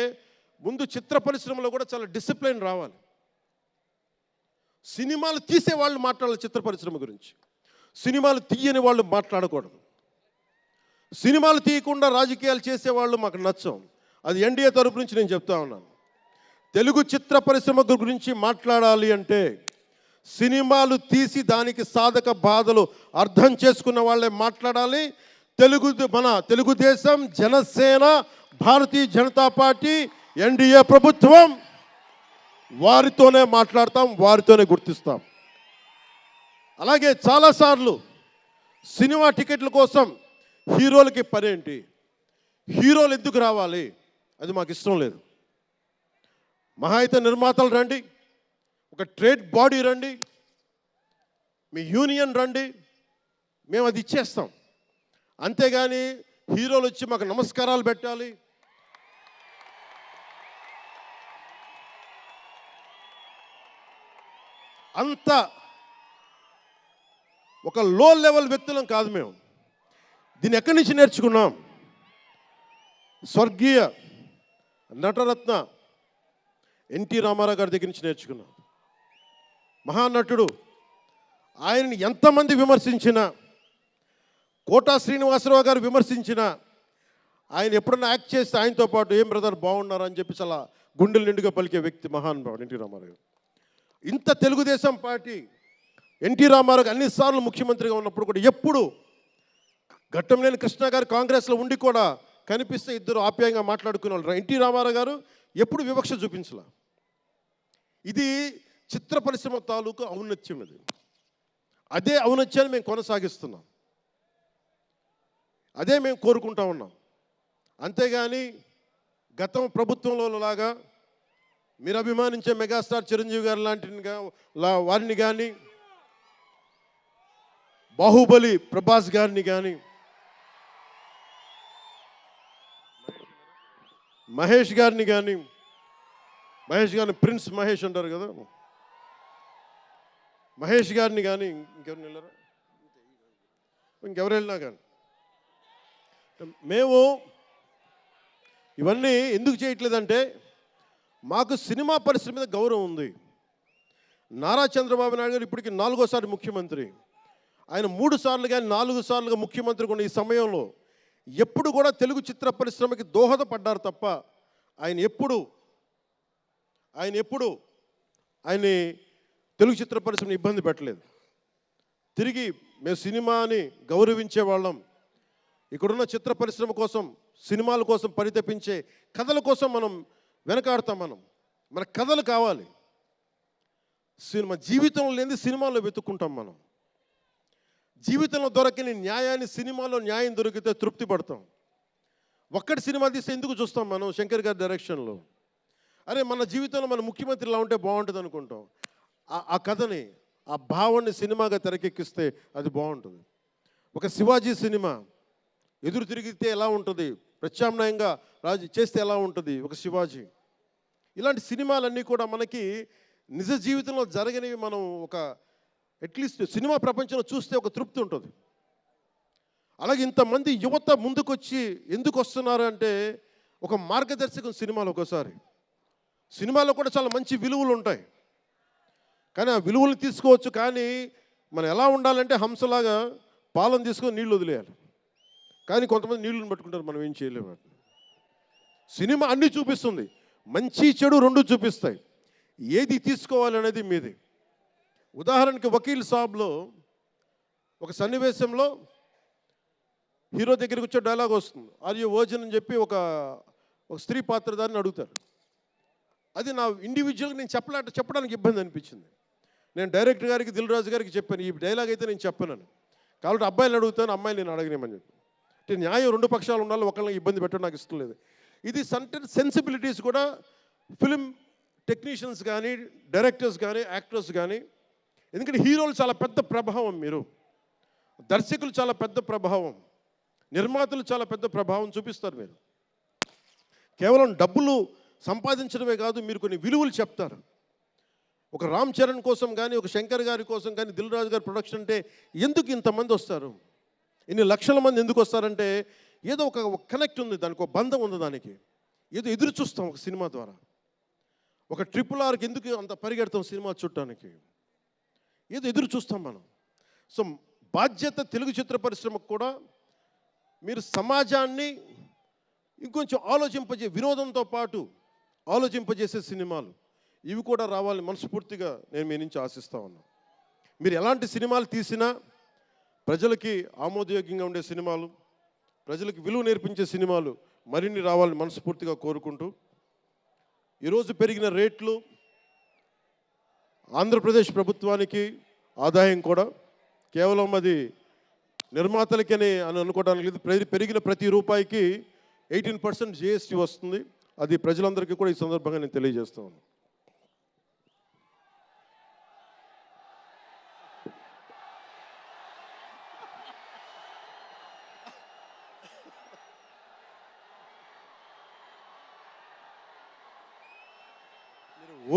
ముందు చిత్ర పరిశ్రమలో కూడా చాలా డిసిప్లిన్ రావాలి. సినిమాలు తీసే వాళ్ళు మాట్లాడాలి చిత్ర పరిశ్రమ గురించి, సినిమాలు తీయని వాళ్ళు మాట్లాడకూడదు. సినిమాలు తీయకుండా రాజకీయాలు చేసేవాళ్ళు మాకు నచ్చం. అది ఎన్డీఏ తరపు నుంచి నేను చెప్తా ఉన్నాను. తెలుగు చిత్ర పరిశ్రమ గురించి మాట్లాడాలి అంటే సినిమాలు తీసి దానికి సాధక బాధలు అర్థం చేసుకున్న వాళ్ళే మాట్లాడాలి. మన తెలుగుదేశం, జనసేన, భారతీయ జనతా పార్టీ, ఎన్డీఏ ప్రభుత్వం వారితోనే మాట్లాడతాం, వారితోనే గుర్తిస్తాం. అలాగే చాలాసార్లు సినిమా టికెట్ల కోసం హీరోలకి పనేంటి, హీరోలు ఎందుకు రావాలి, అది మాకు ఇష్టం లేదు. మహా అయితే నిర్మాతలు రండి, ఒక ట్రేడ్ బాడీ రండి, మీ యూనియన్ రండి, మేము అది ఇచ్చేస్తాం. అంతేగాని హీరోలు వచ్చి మాకు నమస్కారాలు పెట్టాలి, అంత ఒక లో లెవెల్ వ్యక్తులం కాదు మేము. దీన్ని ఎక్కడి నుంచి నేర్చుకున్నాం? స్వర్గీయ నటరత్న ఎన్టీ రామారావు గారి దగ్గర నుంచి నేర్చుకున్నాం. మహానటుడు. ఆయనని ఎంతమంది విమర్శించినా, కోటా శ్రీనివాసరావు గారు విమర్శించినా, ఆయన ఎప్పుడన్నా యాక్ట్ చేస్తే ఆయనతో పాటు ఏం బ్రదర్ బాగున్నారు అని చెప్పి చాలా గుండెలు నిండుగా పలికే వ్యక్తి మహానుభావుడు ఎన్టీ రామారావు గారు. ఇంత తెలుగుదేశం పార్టీ ఎన్టీ రామారావు అన్నిసార్లు ముఖ్యమంత్రిగా ఉన్నప్పుడు కూడా ఎప్పుడు ఘట్టంనేని కృష్ణ గారు కాంగ్రెస్లో ఉండి కూడా కనిపిస్తే ఇద్దరు ఆప్యాయంగా మాట్లాడుకునే వాళ్ళు. ఎన్టీ రామారావు గారు ఎప్పుడు వివక్ష చూపించలా. ఇది చిత్ర పరిశ్రమ తాలూకు ఔన్నత్యం. ఇది అదే ఔన్నత్యాన్ని మేము కొనసాగిస్తున్నాం, అదే మేము కోరుకుంటా ఉన్నాం. అంతేగాని గతం ప్రభుత్వంలో లాగా మీరు అభిమానించే మెగాస్టార్ చిరంజీవి గారు లాంటి వారిని కానీ, బాహుబలి ప్రభాస్ గారిని కానీ, మహేష్ గారిని ప్రిన్స్ మహేష్ అంటారు కదా, మహేష్ గారిని కానీ, ఇంకెవరిని వెళ్ళారా, ఇంకెవరు వెళ్ళినా కానీ మేము ఇవన్నీ ఎందుకు చేయట్లేదంటే మాకు సినిమా పరిశ్రమ మీద గౌరవం ఉంది. నారా చంద్రబాబు నాయుడు గారు ఇప్పటికి 4వ సారి ముఖ్యమంత్రి. ఆయన 3 సార్లు కానీ 4 సార్లుగా ముఖ్యమంత్రి ఉన్న ఈ సమయంలో ఎప్పుడు కూడా తెలుగు చిత్ర పరిశ్రమకి దోహదపడ్డారు తప్ప ఆయన ఎప్పుడు తెలుగు చిత్ర పరిశ్రమని ఇబ్బంది పెట్టలేదు. తిరిగి మేము సినిమాని గౌరవించే వాళ్ళం. ఇక్కడున్న చిత్ర పరిశ్రమ కోసం, సినిమాల కోసం పరితపించే కథల కోసం మనం వెనకాడతాం. మన కథలు కావాలి. సినిమా జీవితంలో లేని సినిమాలో వెతుక్కుంటాం. మనం జీవితంలో దొరకని న్యాయాన్ని సినిమాలో న్యాయం దొరికితే తృప్తి పడతాం. ఒక్కటి సినిమా తీస్తే ఎందుకు చూస్తాం మనం? శంకర్ గారి డైరెక్షన్లో అరే మన జీవితంలో మన ముఖ్యమంత్రి ఇలా ఉంటే బాగుంటుంది అనుకుంటాం. ఆ కథని, ఆ భావాన్ని సినిమాగా తెరకెక్కిస్తే అది బాగుంటుంది. ఒక శివాజీ సినిమా ఎదురు తిరిగితే ఎలా ఉంటుంది, ప్రత్యామ్నాయంగా చేస్తే ఎలా ఉంటుంది ఒక శివాజీ. ఇలాంటి సినిమాలన్నీ కూడా మనకి నిజ జీవితంలో జరగనివి మనం ఒక అట్లీస్ట్ సినిమా ప్రపంచంలో చూస్తే ఒక తృప్తి ఉంటుంది. అలాగే ఇంతమంది యువత ముందుకొచ్చి ఎందుకు వస్తున్నారు అంటే ఒక మార్గదర్శకం సినిమాలు. ఒకసారి సినిమాలో కూడా చాలా మంచి విలువలు ఉంటాయి, కానీ ఆ విలువలు తీసుకోవచ్చు, కానీ మనం ఎలా ఉండాలంటే హంసలాగా పాలను తీసుకొని నీళ్ళు వదిలేయాలి. కానీ కొంతమంది నీళ్ళని పట్టుకుంటారు, మనం ఏం చేయలేము. సినిమా అన్నీ చూపిస్తుంది, మంచి చెడు రెండు చూపిస్తాయి. ఏది తీసుకోవాలనేది మీది. ఉదాహరణకి వకీల్ సాబ్లో ఒక సన్నివేశంలో హీరో దగ్గరికి వచ్చే డైలాగ్ వస్తుంది, ఆర్ యు వర్జిన్ అని చెప్పి ఒక స్త్రీ పాత్రధారిని అడుగుతారు. అది నా ఇండివిజువల్గా నేను చెప్పడానికి ఇబ్బంది అనిపించింది. నేను డైరెక్టర్ గారికి, దిల్ రాజు గారికి చెప్పాను, ఈ డైలాగ్ అయితే నేను చెప్పాను కాబట్టి అబ్బాయిలు అడుగుతాను, అమ్మాయిలు నేను అడగనేమని చెప్పి. అంటే న్యాయం రెండు పక్షాలు ఉండాలి, ఒకళ్ళని ఇబ్బంది పెట్టడం నాకు ఇష్టం లేదు. ఇది సెన్సిబిలిటీస్ కూడా ఫిలిం టెక్నీషియన్స్ కానీ, డైరెక్టర్స్ కానీ, యాక్టర్స్ కానీ, ఎందుకంటే హీరోలు చాలా పెద్ద ప్రభావం, మీరు దర్శకులు చాలా పెద్ద ప్రభావం, నిర్మాతలు చాలా పెద్ద ప్రభావం చూపిస్తారు. మీరు కేవలం డబ్బులు సంపాదించడమే కాదు, మీరు కొన్ని విలువలు చెప్తారు. ఒక రామ్ చరణ్ కోసం కానీ, ఒక శంకర్ గారి కోసం కానీ, దిల్ రాజు గారి ప్రొడక్షన్ అంటే ఎందుకు ఇంతమంది వస్తారు, ఇన్ని లక్షల మంది ఎందుకు వస్తారంటే ఏదో ఒక కనెక్ట్ ఉంది, దానికి ఒక బంధం ఉంది, దానికి ఏదో ఎదురు చూస్తాం ఒక సినిమా ద్వారా. ఒక RRRకి ఎందుకు అంత పరిగెడతాం సినిమా చూడటానికి, ఏదో ఎదురు చూస్తాం మనం. సో బాధ్యత తెలుగు చిత్ర పరిశ్రమకు కూడా మీరు సమాజాన్ని ఇంకొంచెం వినోదంతో పాటు ఆలోచింపజేసే సినిమాలు ఇవి కూడా రావాలని మనస్ఫూర్తిగా నేను మీ నుంచి ఆశిస్తా ఉన్నాను. మీరు ఎలాంటి సినిమాలు తీసినా ప్రజలకి ఆమోదయోగ్యంగా ఉండే సినిమాలు, ప్రజలకు విలువ నేర్పించే సినిమాలు మరిన్ని రావాలని మనస్ఫూర్తిగా కోరుకుంటూ, ఈరోజు పెరిగిన రేట్లు ఆంధ్రప్రదేశ్ ప్రభుత్వానికి ఆదాయం కూడా కేవలం అది నిర్మాతలకని అని అనుకోవడానికి లేదు. పెరిగిన ప్రతి రూపాయికి 18% GST వస్తుంది. అది ప్రజలందరికీ కూడా ఈ సందర్భంగా నేను తెలియజేస్తా ఉన్నాను.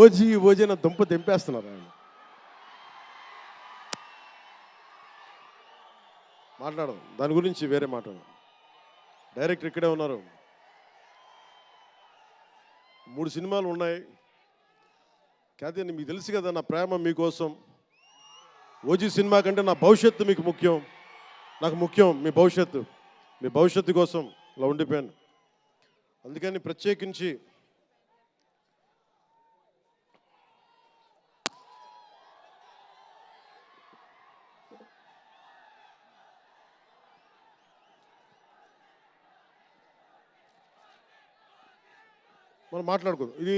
ఓజీ నా దుంప తెంపేస్తున్నారు ఆయన. మాట్లాడదాం దాని గురించి, వేరే మాట్లాడదాం. డైరెక్టర్ ఇక్కడే ఉన్నారు, 3 సినిమాలు ఉన్నాయి. కాదే మీకు తెలుసు కదా నా ప్రేమ మీకోసం. ఓజీ సినిమా కంటే నా భవిష్యత్తు మీకు ముఖ్యం, నాకు ముఖ్యం మీ భవిష్యత్తు కోసం ఇలా ఉండిపోయాను. అందుకని ప్రత్యేకించి మనం మాట్లాడుకుందాం. ఇది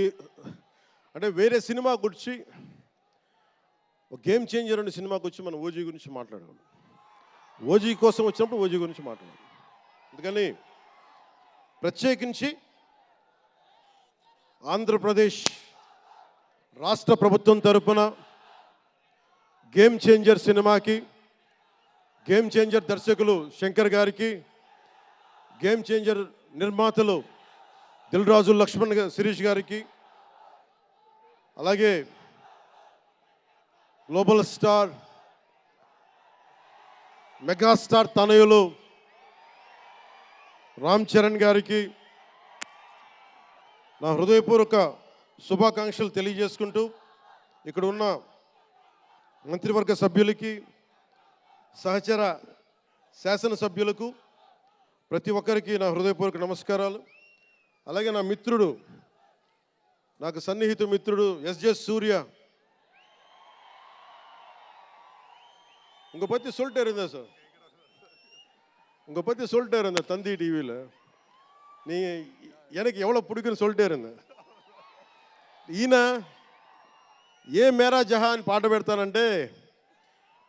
అంటే వేరే సినిమా గురించి, ఒక గేమ్ చేంజర్ అనే సినిమాకి వచ్చి మనం ఓజీ గురించి మాట్లాడాలి. ఓజీ కోసం వచ్చినప్పుడు ఓజీ గురించి మాట్లాడాలి. అందుకని ప్రత్యేకించి ఆంధ్రప్రదేశ్ రాష్ట్ర ప్రభుత్వం తరపున గేమ్ చేంజర్ సినిమాకి, గేమ్ చేంజర్ దర్శకులు శంకర్ గారికి, గేమ్ చేంజర్ నిర్మాతలు దిల్ రాజు, లక్ష్మణ్, శిరీష్ గారికి, అలాగే గ్లోబల్ స్టార్, మెగాస్టార్ తనయులు రామ్ చరణ్ గారికి నా హృదయపూర్వక శుభాకాంక్షలు తెలియజేసుకుంటూ, ఇక్కడ ఉన్న మంత్రివర్గ సభ్యులకి, సహచర శాసనసభ్యులకు, ప్రతి ఒక్కరికి నా హృదయపూర్వక నమస్కారాలు. అలాగే నా మిత్రుడు, నాకు సన్నిహిత మిత్రుడు SJ సూర్య, உங்க பற்றி சொல்லிட்டே இருந்தேன் சார், உங்கள் பற்றி சொல்லிட்டே இருந்தேன் தந்தி டிவியில், நீங்கள் எனக்கு எவ்வளோ பிடிக்குன்னு சொல்லிட்டே இருந்தேன். ఈయన ఏ మేరా జహాన్ పాట పెడతానంటే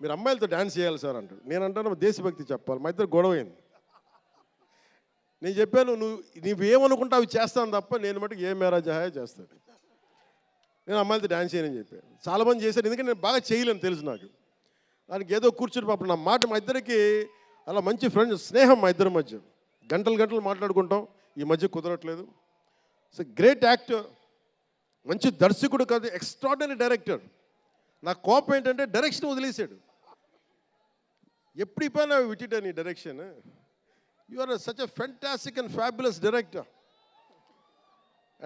మీరు అమ్మాయిలతో డ్యాన్స్ చేయాలి సార్ అంటాడు. నేను అంటాను దేశభక్తి చెప్పాలి. మా ఇద్దరు గొడవైంది. నేను చెప్పాను నువ్వేమనుకుంటా అవి చేస్తాను తప్ప నేను మటుకు ఏ మేరా జహాయే చేస్తాను, నేను అమ్మాయిలతో డ్యాన్స్ చేయనని చెప్పాను. చాలామంది చేశారు, ఎందుకంటే నేను బాగా చేయలేను తెలుసు నాకు. దానికి ఏదో కూర్చుని పాపం నా మాట, మా ఇద్దరికి అలా మంచి ఫ్రెండ్స్, స్నేహం మా ఇద్దరి మధ్య, గంటలు మాట్లాడుకుంటాం. ఈ మధ్య కుదరట్లేదు. సో గ్రేట్ యాక్టర్, మంచి దర్శకుడు కాదు, ఎక్స్ట్రాడినరీ డైరెక్టర్. నా కోపం ఏంటంటే డైరెక్షన్ వదిలేశాడు. ఎప్పుడు పైన విటిట నీ direction. You are such a fantastic and fabulous director.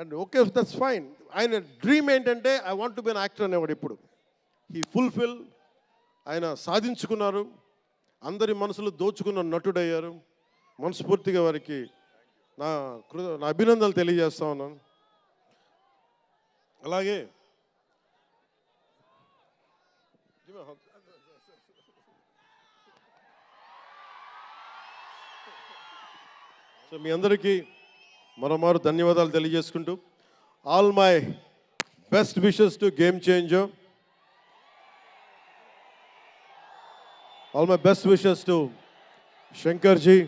And okay, that's fine. ఆయన డ్రీమ్ ఏంటంటే I want to be an actor అనేవాడు. ఇప్పుడు హీ ఫుల్ఫిల్, ఆయన సాధించుకున్నారు, అందరి మనసులు దోచుకున్న నటుడయ్యారు. మనస్ఫూర్తిగా వారికి నా అభినందనలు తెలియజేస్తా ఉన్నాను. అలాగే సో మీ అందరికీ మరోమారు ధన్యవాదాలు తెలియజేసుకుంటూ, all my best wishes to game changer, all my best wishes to Shankarji,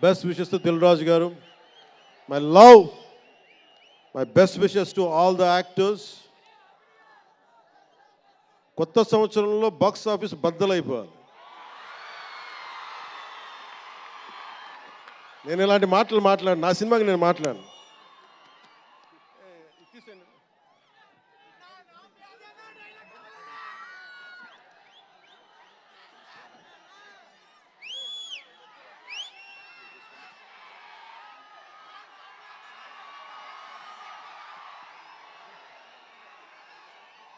best wishes to Dil Raju గారు, my love, my best wishes to all the actors. కొత్త సంవత్సరంలో బాక్స్ ఆఫీస్ బద్దలైపోవాలి. నేను ఇలాంటి మాటలు మాట్లాడు, నా సినిమాకి నేను మాట్లాడను.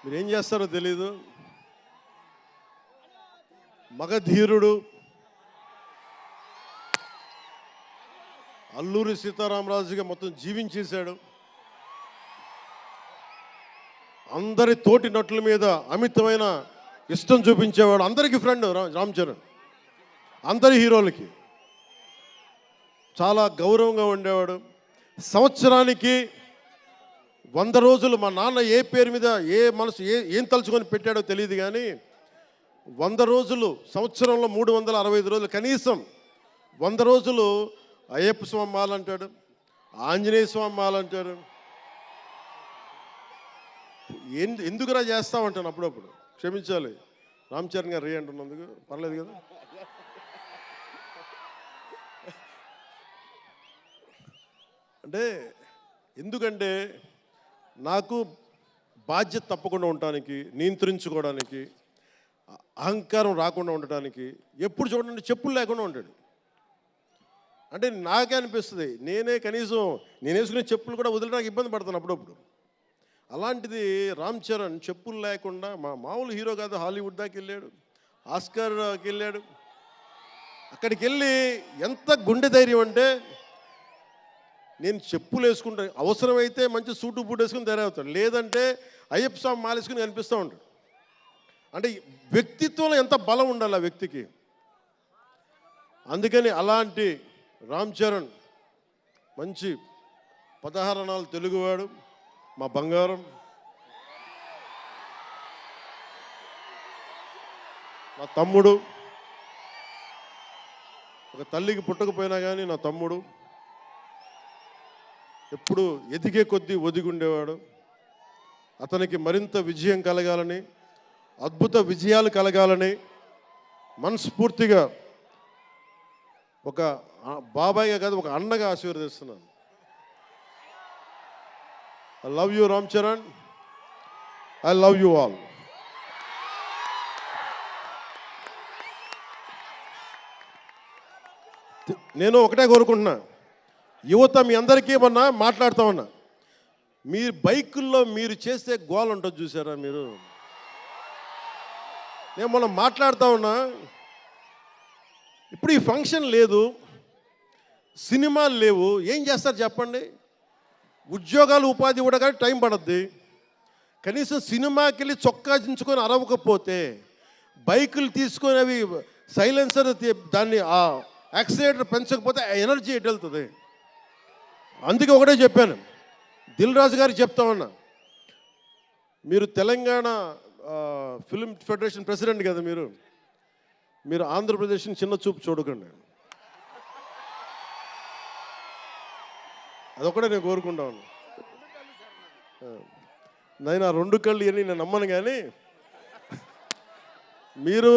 మీరు ఏం చేస్తారో తెలీదు. మగధీరుడు అల్లూరి సీతారామరాజుగా మొత్తం జీవించేశాడు. అందరి తోటి నటుల మీద అమితమైన ఇష్టం చూపించేవాడు. అందరికీ ఫ్రెండ్ రామ్ చరణ్. అందరి హీరోలకి చాలా గౌరవంగా ఉండేవాడు. సంవత్సరానికి 100 రోజులు మా నాన్న ఏ పేరు మీద ఏం తలుచుకొని పెట్టాడో తెలియదు, కానీ 100 రోజులు, సంవత్సరంలో 365 రోజులు, కనీసం 100 రోజులు అయ్యప్ప స్వామి మాల అంటాడు, ఆంజనేయ స్వామి మాల అంటాడు. ఎందుకురా చేస్తామంటాను అప్పుడప్పుడు. క్షమించాలి రామ్ చరణ్ గారు రే అంటున్నందుకు, పర్లేదు కదా. అంటే ఎందుకంటే నాకు బాధ్యత తప్పకుండా ఉండటానికి, నియంత్రించుకోవడానికి, అహంకారం రాకుండా ఉండటానికి, ఎప్పుడు చూడండి చెప్పులు లేకుండా ఉంటాడు. అంటే నాకే అనిపిస్తుంది, కనీసం నేను వేసుకునే చెప్పులు కూడా వదిలేడానికి ఇబ్బంది పడతాను అప్పుడప్పుడు. అలాంటిది రామ్ చరణ్ చెప్పులు లేకుండా, మామూలు హీరో కాదు, హాలీవుడ్ దాకా వెళ్ళాడు, ఆస్కార్కి వెళ్ళాడు. అక్కడికి వెళ్ళి ఎంత గుండె ధైర్యం అంటే, నేను చెప్పులు వేసుకుంటా, అవసరమైతే మంచి సూటు బూట్ వేసుకుని తయారవుతాడు, లేదంటే అయ్యప్ప స్వామి మాలేసుకుని కనిపిస్తూ ఉంటాడు. అంటే వ్యక్తిత్వంలో ఎంత బలం ఉండాలి ఆ వ్యక్తికి. అందుకని అలాంటి రామ్ చరణ్ మంచి 16 అణాలు తెలుగువాడు, మా బంగారం, నా తమ్ముడు. ఒక తల్లికి పుట్టకపోయినా కానీ నా తమ్ముడు. ఎప్పుడు ఎదిగే కొద్దీ ఒదిగుండేవాడు. అతనికి మరింత విజయం కలగాలని, అద్భుత విజయాలు కలగాలని మనస్ఫూర్తిగా ఒక బాబాయ్గా కాదు, ఒక అన్నగా ఆశీర్వదిస్తున్నాను. I love you Ram Charan, I love you all. నేను ఒకటే కోరుకుంటున్నా, యువత మీ అందరికీ ఏమన్నా మాట్లాడుతూ ఉన్నా, మీరు బైకుల్లో మీరు చేసే గోల్ ఉంటుంది చూసారా మీరు. నేను మొన్న మాట్లాడుతూ ఉన్నా, ఇప్పుడు ఈ ఫంక్షన్ లేదు, సినిమాలు లేవు, ఏం చేస్తారు చెప్పండి. ఉద్యోగాలు ఉపాధి కూడా కానీ టైం పడుద్ది. కనీసం సినిమాకి వెళ్ళి చొక్కా దించుకొని అరవకపోతే, బైకులు తీసుకొని అవి సైలెన్సర్ దాన్ని ఆ యాక్సిలేటర్ పెంచకపోతే ఆ ఎనర్జీ ఎటు వెళ్తుంది. అందుకే ఒకటే చెప్పాను, దిల్ రాజు గారికి చెప్తా ఉన్నా, మీరు తెలంగాణ ఫిల్మ్ ఫెడరేషన్ ప్రెసిడెంట్ కదా, మీరు ఆంధ్రప్రదేశ్ని చిన్న చూపు చూడకండి. అదొకటే నేను కోరుకుంటా ఉన్నా. నేను ఆ 2 కళ్ళు అని నేను నమ్మను, కానీ మీరు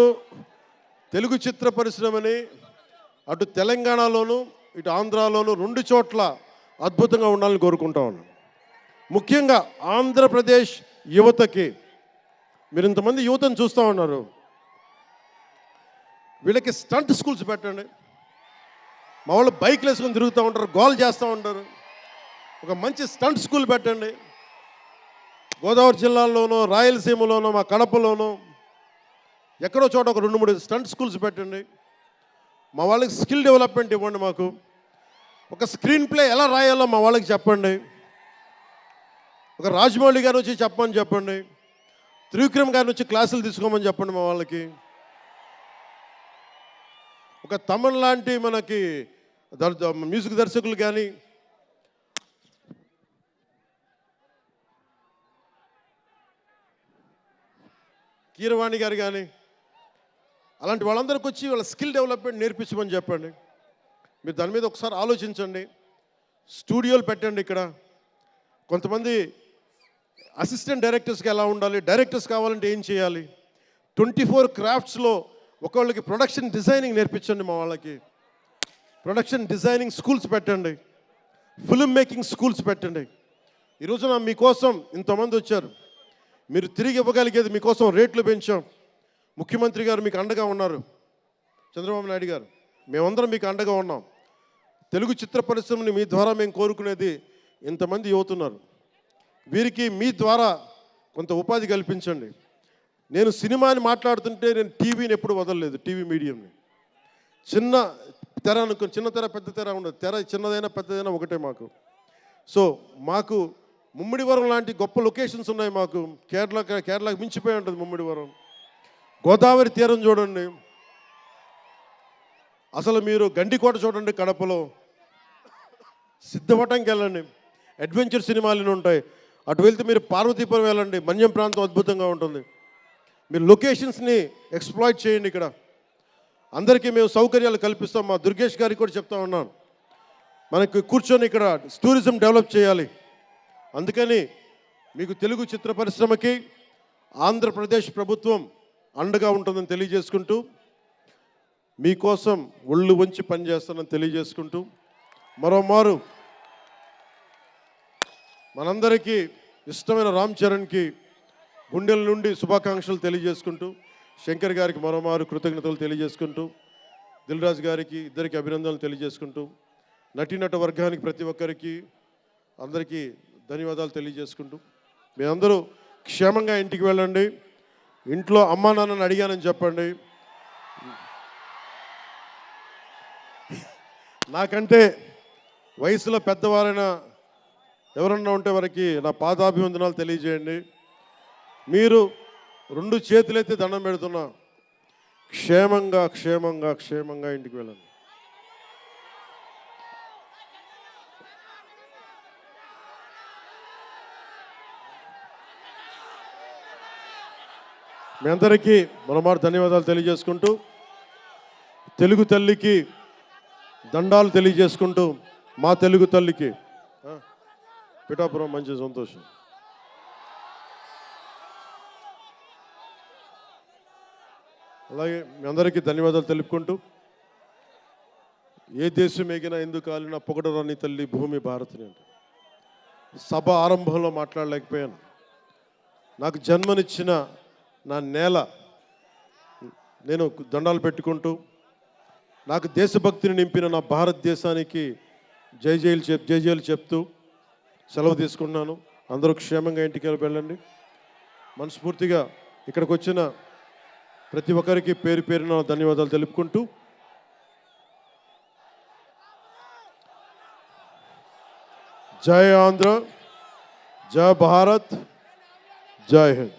తెలుగు చిత్ర పరిశ్రమని అటు తెలంగాణలోను ఇటు ఆంధ్రాలోను 2 చోట్ల అద్భుతంగా ఉండాలని కోరుకుంటా ఉన్నాను. ముఖ్యంగా ఆంధ్రప్రదేశ్ యువతకి, మీరు ఇంతమంది యువతను చూస్తూ ఉన్నారు, వీళ్ళకి స్టంట్ స్కూల్స్ పెట్టండి. మా వాళ్ళు బైక్లు వేసుకొని తిరుగుతూ ఉంటారు, గోల్ చేస్తూ ఉంటారు. ఒక మంచి స్టంట్ స్కూల్ పెట్టండి. గోదావరి జిల్లాలోనూ, రాయలసీమలోనూ, మా కడపలోనూ ఎక్కడో చోట ఒక 2-3 స్టంట్ స్కూల్స్ పెట్టండి. మా వాళ్ళకి స్కిల్ డెవలప్మెంట్ ఇవ్వండి. మాకు ఒక స్క్రీన్ ప్లే ఎలా రాయాలో మా వాళ్ళకి చెప్పండి. ఒక రాజమౌళి గారు వచ్చి చెప్పమని చెప్పండి. త్రివిక్రమ్ గారిని వచ్చి క్లాసులు తీసుకోమని చెప్పండి మా వాళ్ళకి. ఒక తమన్ లాంటి మనకి మ్యూజిక్ దర్శకులు కానీ, కీరవాణి గారు కానీ, అలాంటి వాళ్ళందరికీ వచ్చి వాళ్ళ స్కిల్ డెవలప్మెంట్ నేర్పించమని చెప్పండి. మీరు దాని మీద ఒకసారి ఆలోచించండి. స్టూడియోలు పెట్టండి. ఇక్కడ కొంతమంది అసిస్టెంట్ డైరెక్టర్స్కి ఎలా ఉండాలి, డైరెక్టర్స్ కావాలంటే ఏం చేయాలి, 24 క్రాఫ్ట్స్లో ఒకళ్ళకి ప్రొడక్షన్ డిజైనింగ్ నేర్పించండి. మా వాళ్ళకి ప్రొడక్షన్ డిజైనింగ్ స్కూల్స్ పెట్టండి. ఫిల్మ్ మేకింగ్ స్కూల్స్ పెట్టండి. ఈరోజున మీకోసం ఇంతమంది వచ్చారు. మీరు తిరిగి ఇవ్వగలిగేది మీకోసం రేట్లు పెంచాం. ముఖ్యమంత్రి గారు మీకు అండగా ఉన్నారు, చంద్రబాబు నాయుడు గారు. మేమందరం మీకు అండగా ఉన్నాం. తెలుగు చిత్ర పరిశ్రమని మీ ద్వారా మేము కోరుకునేది ఇంతమంది యువతున్నారు. వీరికి మీ ద్వారా కొంత ఉపాధి కల్పించండి. నేను సినిమాని మాట్లాడుతుంటే నేను టీవీని ఎప్పుడు వదలలేదు. టీవీ మీడియంని చిన్న తెర అనుకుని, చిన్న తెర పెద్ద తెర ఉండదు. తెర చిన్నదైనా పెద్దదైనా ఒకటే మాకు. సో మాకు ముమ్మిడివరం లాంటి గొప్ప లొకేషన్స్ ఉన్నాయి. మాకు కేరళకి మించిపోయి ఉంటుంది ముమ్మిడివరం. గోదావరి తీరం చూడండి. అసలు మీరు గండికోట చూడండి కడపలో. సిద్ధవటంకి వెళ్ళండి, అడ్వెంచర్ సినిమాలు ఉంటాయి. అటు వెళ్తే మీరు పార్వతీపురం వెళ్ళండి, మన్యం ప్రాంతం అద్భుతంగా ఉంటుంది. మీరు లొకేషన్స్ని ఎక్స్ప్లాయిట్ చేయండి. ఇక్కడ అందరికీ మేము సౌకర్యాలు కల్పిస్తాం. మా దుర్గేష్ గారికి కూడా చెప్తా ఉన్నాను, మనకి కూర్చొని ఇక్కడ టూరిజం డెవలప్ చేయాలి. అందుకని మీకు తెలుగు చిత్ర పరిశ్రమకి ఆంధ్రప్రదేశ్ ప్రభుత్వం అండగా ఉంటుందని తెలియజేసుకుంటూ, మీకోసం ఒళ్ళు వంచి పనిచేస్తానని తెలియజేసుకుంటూ, మరోమారు మనందరికీ ఇష్టమైన రామ్ చరణ్కి గుండెల నుండి శుభాకాంక్షలు తెలియజేసుకుంటూ, శంకర్ గారికి మరోమారు కృతజ్ఞతలు తెలియజేసుకుంటూ, దిల్ రాజు గారికి ఇద్దరికి అభినందనలు తెలియజేసుకుంటూ, నటీనట వర్గానికి ప్రతి ఒక్కరికి అందరికీ ధన్యవాదాలు తెలియజేసుకుంటూ, మీ అందరూ క్షేమంగా ఇంటికి వెళ్ళండి. ఇంట్లో అమ్మా నాన్నని అడిగానని చెప్పండి. నాకంటే వయసులో పెద్దవారైన ఎవరన్నా ఉంటే వారికి నా పాదాభివందనాలు తెలియజేయండి. మీరు 2 చేతులైతే దండం పెడుతున్నా, క్షేమంగా క్షేమంగా క్షేమంగా ఇంటికి వెళ్ళండి. మీ అందరికీ మరోమారు ధన్యవాదాలు తెలియజేసుకుంటూ, తెలుగు తల్లికి దండాలు తెలియజేసుకుంటూ, మా తెలుగు తల్లికి పిఠాపురం మంచి సంతోషం. అలాగే మీ అందరికీ ధన్యవాదాలు తెలుపుకుంటూ, ఏ దేశం ఎగినా ఎందుకు కాలినా పొగడరాని తల్లి భూమి భారతిని అంటే సభ ఆరంభంలో మాట్లాడలేకపోయాను. నాకు జన్మనిచ్చిన నా నేల నేను దండాలు పెట్టుకుంటూ, నాకు దేశభక్తిని నింపిన నా భారతదేశానికి జైజేలు చెప్తూ సెలవు తీసుకున్నాను. అందరూ క్షేమంగా ఇంటికి వెళ్ళండి. మనస్ఫూర్తిగా ఇక్కడికి వచ్చిన ప్రతి ఒక్కరికి పేరు పేరున ధన్యవాదాలు తెలుపుకుంటూ, జై ఆంధ్ర, జై భారత్, జై హింద్.